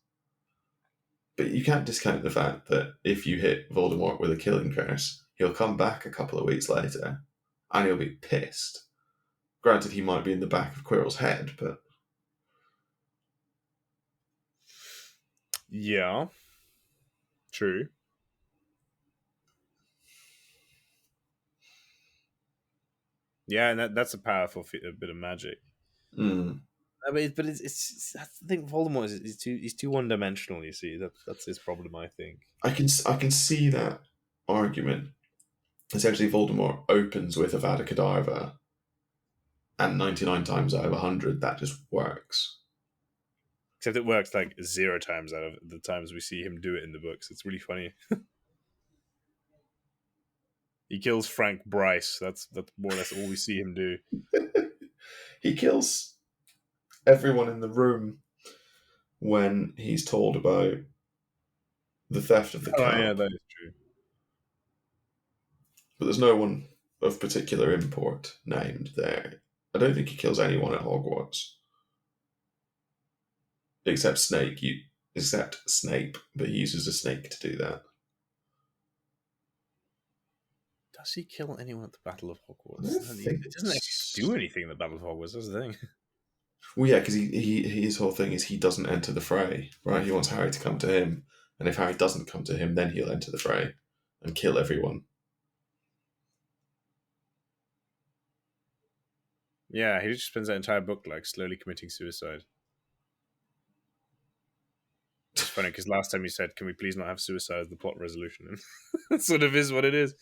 But you can't discount the fact that if you hit Voldemort with a killing curse, he'll come back a couple of weeks later and he'll be pissed. Granted, he might be in the back of Quirrell's head, but. Yeah, true. Yeah, and that's a powerful bit of magic. Mm. I mean, but it's that's the thing. Voldemort he's too one dimensional. You see, that's his problem. I think. I can see that argument. Essentially, Voldemort opens with Avada Kedavra, and 99 times out of 100, that just works. Except it works like 0 times out of the times we see him do it in the books. It's really funny. He kills Frank Bryce. That's more or less all we see him do. He kills everyone in the room when he's told about the theft of the Oh yeah, cup, that is true. but there's no one of particular import named there. I don't think he kills anyone at Hogwarts except Snake. Except Snape, but he uses a snake to do that. Does he kill anyone at the Battle of I Hogwarts? don't He think. doesn't actually do anything in the Battle of Hogwarts. That's the thing. Well, yeah, because his whole thing is he doesn't enter the fray, right? He wants Harry to come to him, And if Harry doesn't come to him, then he'll enter the fray and kill everyone. Yeah, he just spends that entire book like slowly committing suicide. It's funny because last time you said, "Can we please not have suicide as the plot resolution?" And it sort of is what it is.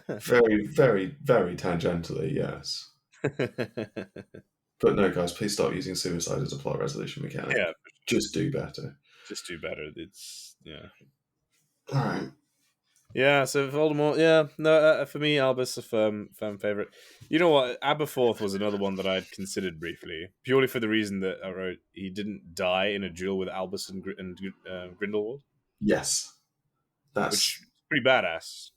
Very, very, very tangentially, yes. But no, guys, please stop using suicide as a plot resolution mechanic. Yeah, Just do better. just do better. It's yeah. All right. Yeah, so Voldemort, yeah, no, for me, Albus a firm favorite. You know what? Aberforth was another one that I'd considered briefly, purely for the reason that I wrote he didn't die in a duel with Albus and Grindelwald, Yes, which that's. is pretty badass.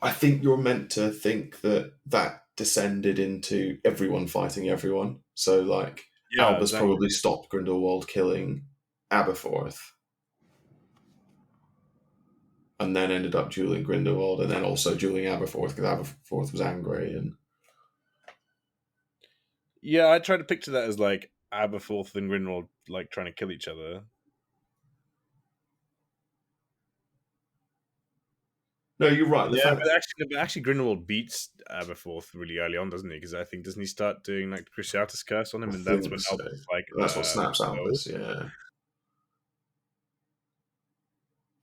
I think you're meant to think that that descended into everyone fighting everyone. So, like, Yeah, Albus exactly. probably stopped Grindelwald killing Aberforth, and then ended up dueling Grindelwald, and then also dueling Aberforth because Aberforth was angry. And Yeah, I try to picture that as like Aberforth and Grindelwald like trying to kill each other. no, you're right. The Yeah, fact, but actually, Grindelwald beats Aberforth really early on, doesn't he? Because I think doesn't he start doing like Cruciatus Curse on I him, and that's when think so. Albus is like, That's what snaps no. Albus. Yeah,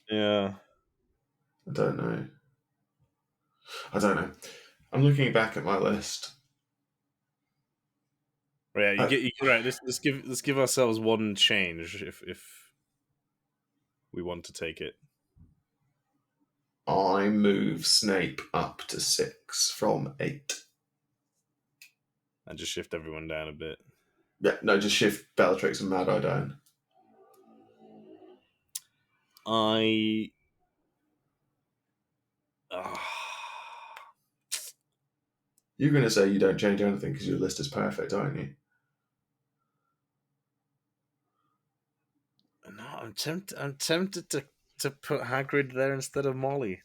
Yeah. I don't know. I don't know. I'm looking back at my list. Right, yeah, I, you get right. Let's give ourselves one change if we want to take it, I move Snape up to 6 from 8. and just shift everyone down a bit. Yeah, no, just shift Bellatrix and Mad Eye down. I uh, You're going to say you don't change anything because your list is perfect, aren't you? no, I'm tempted to put Hagrid there instead of Molly.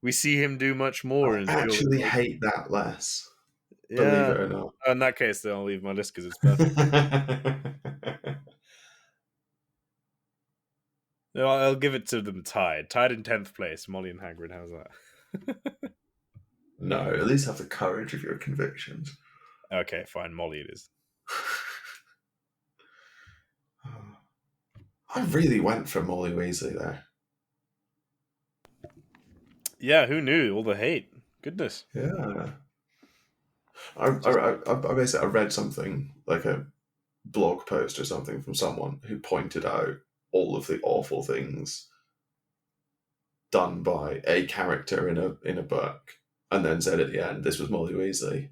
We see him do much more I in Duel. actually hate that less, believe Yeah. it or not. In that case, then I'll leave my list because it's perfect. No, I'll give it to them tied in 10th place. Molly and Hagrid. How's that? No, at least have the courage of your convictions. Okay, fine. Molly it is. I really went for Molly Weasley there. Yeah, who knew all the hate? Goodness. Yeah. Just I basically I read something like a blog post or something from someone who pointed out all of the awful things done by a character in a book, and then said at the end, "This was Molly Weasley,"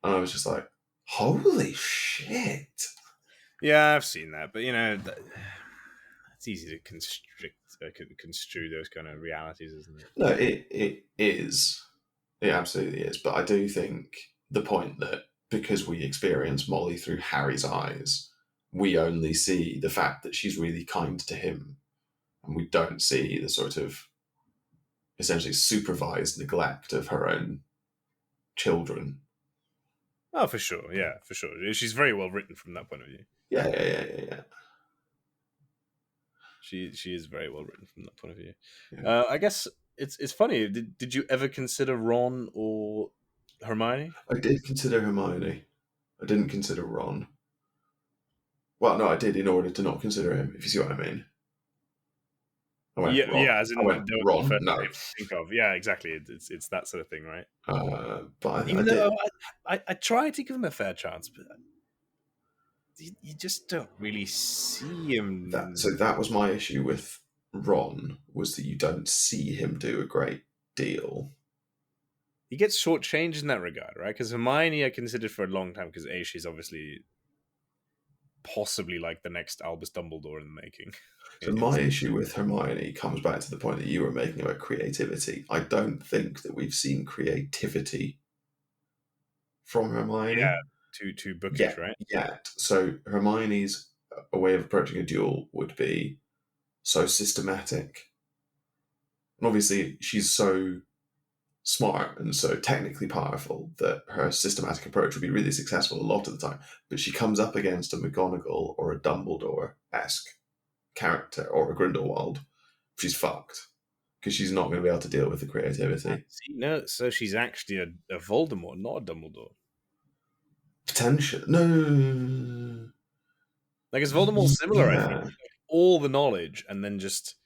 and I was just like, "Holy shit!" yeah, I've seen that, but it's easy to construe those kind of realities, isn't it? No, it is, it absolutely is. But I do think the point that because we experience Molly through Harry's eyes, we only see the fact that she's really kind to him, and we don't see the sort of essentially supervised neglect of her own children. Oh, for sure. Yeah, for sure. She's very well written from that point of view. Yeah. She is very well written from that point of view. Yeah. I guess it's funny. Did you ever consider Ron or Hermione? I did consider Hermione. I didn't consider Ron. Well, no, I did in order to not consider him, if you see what I mean. I went Yeah, Ron. yeah. As I in, went they were the Ron. first No. name to think of. Yeah, exactly. It's that sort of thing, right? But I Even did. though I try to give him a fair chance, but you just don't really see him. So that was my issue with Ron, was that you don't see him do a great deal. He gets shortchanged in that regard, right? Because Hermione, I considered for a long time because she's obviously possibly like the next Albus Dumbledore in the making. So my issue with Hermione comes back to the point that you were making about creativity. I don't think that we've seen creativity from Yeah, Hermione too bookish, yet. right? So Hermione's a way of approaching a duel would be so systematic. And obviously she's so smart and so technically powerful that her systematic approach would be really successful a lot of the time. But she comes up against a McGonagall or a Dumbledore-esque character or a Grindelwald, she's fucked because she's not going to be able to deal with the creativity. See, no, so she's actually a Voldemort, not a Dumbledore. Potential. No. Like, is Voldemort similar? I think Yeah. like, all the knowledge and then just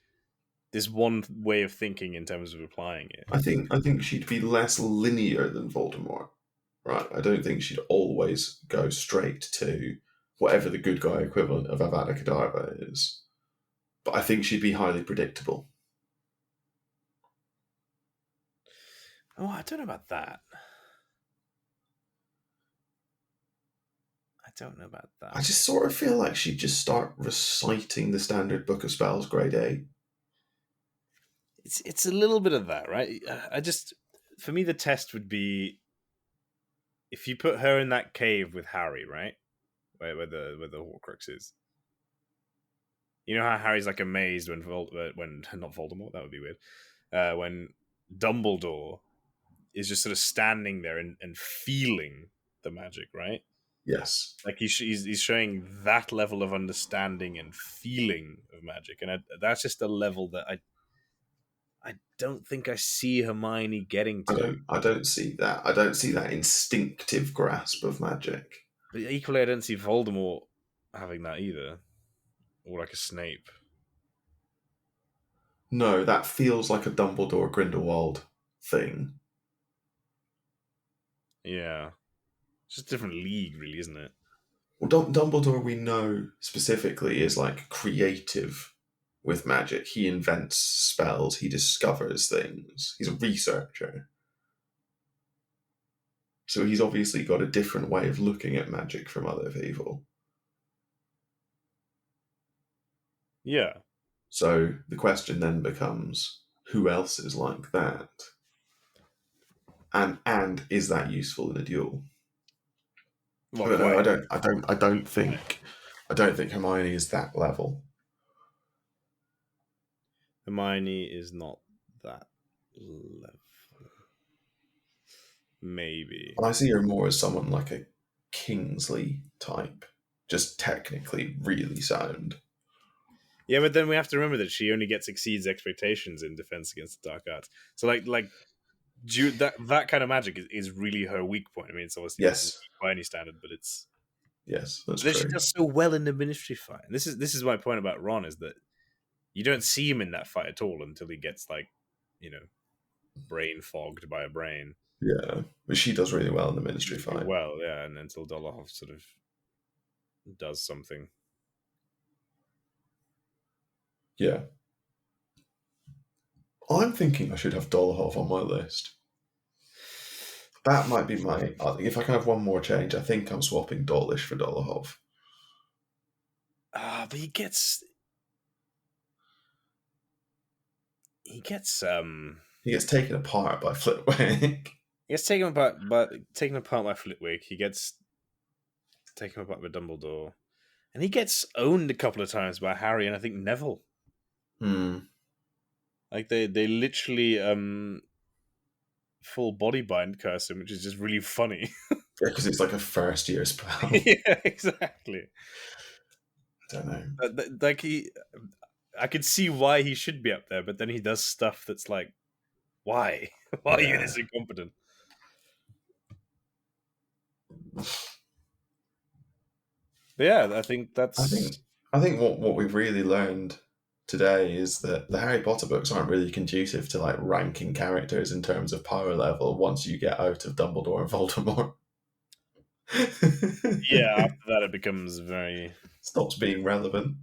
this one way of thinking in terms of applying it. I think she'd be less linear than Voldemort. Right. I don't think she'd always go straight to whatever the good guy equivalent of Avada Kedavra is. But I think she'd be highly predictable. Oh, I don't know about that. I don't know about that. I just sort of feel like she'd just start reciting the standard book of spells, grade 8. It's a little bit of that, right? I just, for me, the test would be if you put her in that cave with Harry, right, where the Horcrux is. You know how Harry's like amazed when not Voldemort, that would be weird. When Dumbledore is just sort of standing there and feeling the magic, right? Yes. Like he's showing that level of understanding and feeling of magic, and that's just a level that I don't think I see Hermione getting I to. don't I don't see that. I don't see that instinctive grasp of magic. But equally, I don't see Voldemort having that either, or like a Snape. No, that feels like a Dumbledore Grindelwald thing. Yeah, it's just a different league, really, isn't it? Well, Dumbledore, we know specifically, is like creative with magic. He invents spells, he discovers things, he's a researcher. So he's obviously got a different way of looking at magic from other people. Yeah. So the question then becomes, who else is like that? And is that useful in a duel? I Well, don't know. quite. I don't think Hermione is that level. Hermione is not that level. Maybe. I see her more as someone like a Kingsley type, just technically really sound. Yeah, but then we have to remember that she only gets exceeds expectations in Defense Against the Dark Arts. So that kind of magic is really her weak point. I mean, it's obviously not Yes, by any standard, but it's. yes, that's But then she true. does so well in the Ministry fight. And this is my point about Ron is that you don't see him in that fight at all until he gets like, you know, brain fogged by a brain. Yeah, but she does really well in the He Ministry does really fight. well, yeah, and until Dolohov sort of does something. Yeah, I'm thinking I should have Dolohov on my list. That might be my. If I can have one more change, I think I'm swapping Dawlish for Dolohov. But he gets He gets taken apart by Flitwick. he gets taken apart by Flitwick. He gets taken apart by Dumbledore, and he gets owned a couple of times by Harry and I think Neville. Hmm. Like they literally full body bind curse him, which is just really funny. Yeah, because it's like a first year spell. Yeah, exactly. I don't know. Like I could see why he should be up there, but then he does stuff that's like, why? Why are you Yeah. this incompetent? But yeah, I think I that's think I think what we've really learned today is that the Harry Potter books aren't really conducive to like ranking characters in terms of power level once you get out of Dumbledore and Voldemort. yeah. After that, it becomes very. Stops being relevant.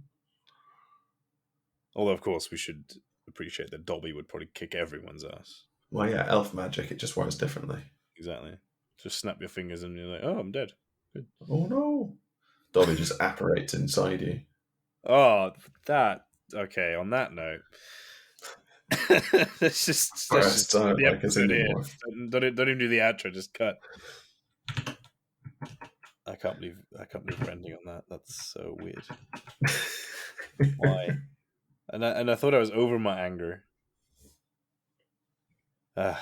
Although, of course, we should appreciate that Dobby would probably kick everyone's ass. Well, yeah, elf magic, it just works differently. Exactly. Just snap your fingers and you're like, oh, I'm dead. Good. Oh no. Dobby just apparates inside you. Oh, that. Okay, on that note, let's just Bursts end out the like a episode here. xenomorph. Don't even do the outro. Just cut. I can't believe we're ending on that. That's so weird. Why? And I thought I was over my anger. But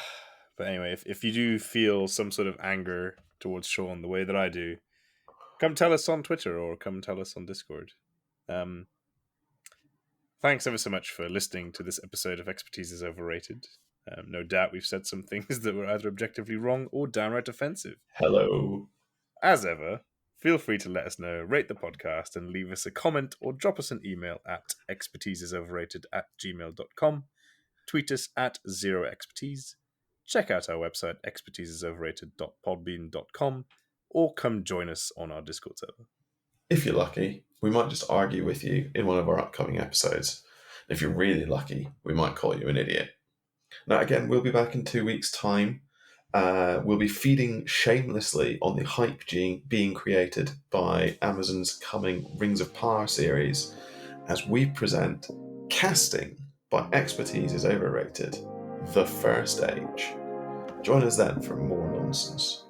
anyway, if you do feel some sort of anger towards Sean the way that I do, come tell us on Twitter or come tell us on Discord. Thanks ever so much for listening to this episode of Expertise is Overrated. No doubt we've said some things that were either objectively wrong or downright offensive. Hello. As ever, feel free to let us know, rate the podcast, and leave us a comment or drop us an email at expertiseisoverrated@gmail.com. Tweet us at zeroexpertise. Check out our website, expertiseisoverrated.podbean.com, or come join us on our Discord server. If you're lucky, we might just argue with you in one of our upcoming episodes. If you're really lucky, we might call you an idiot. Now, again, we'll be back in 2 weeks' time. We'll be feeding shamelessly on the hype being created by Amazon's coming Rings of Power series as we present Casting by Expertise is Overrated, The First Age. Join us then for more nonsense.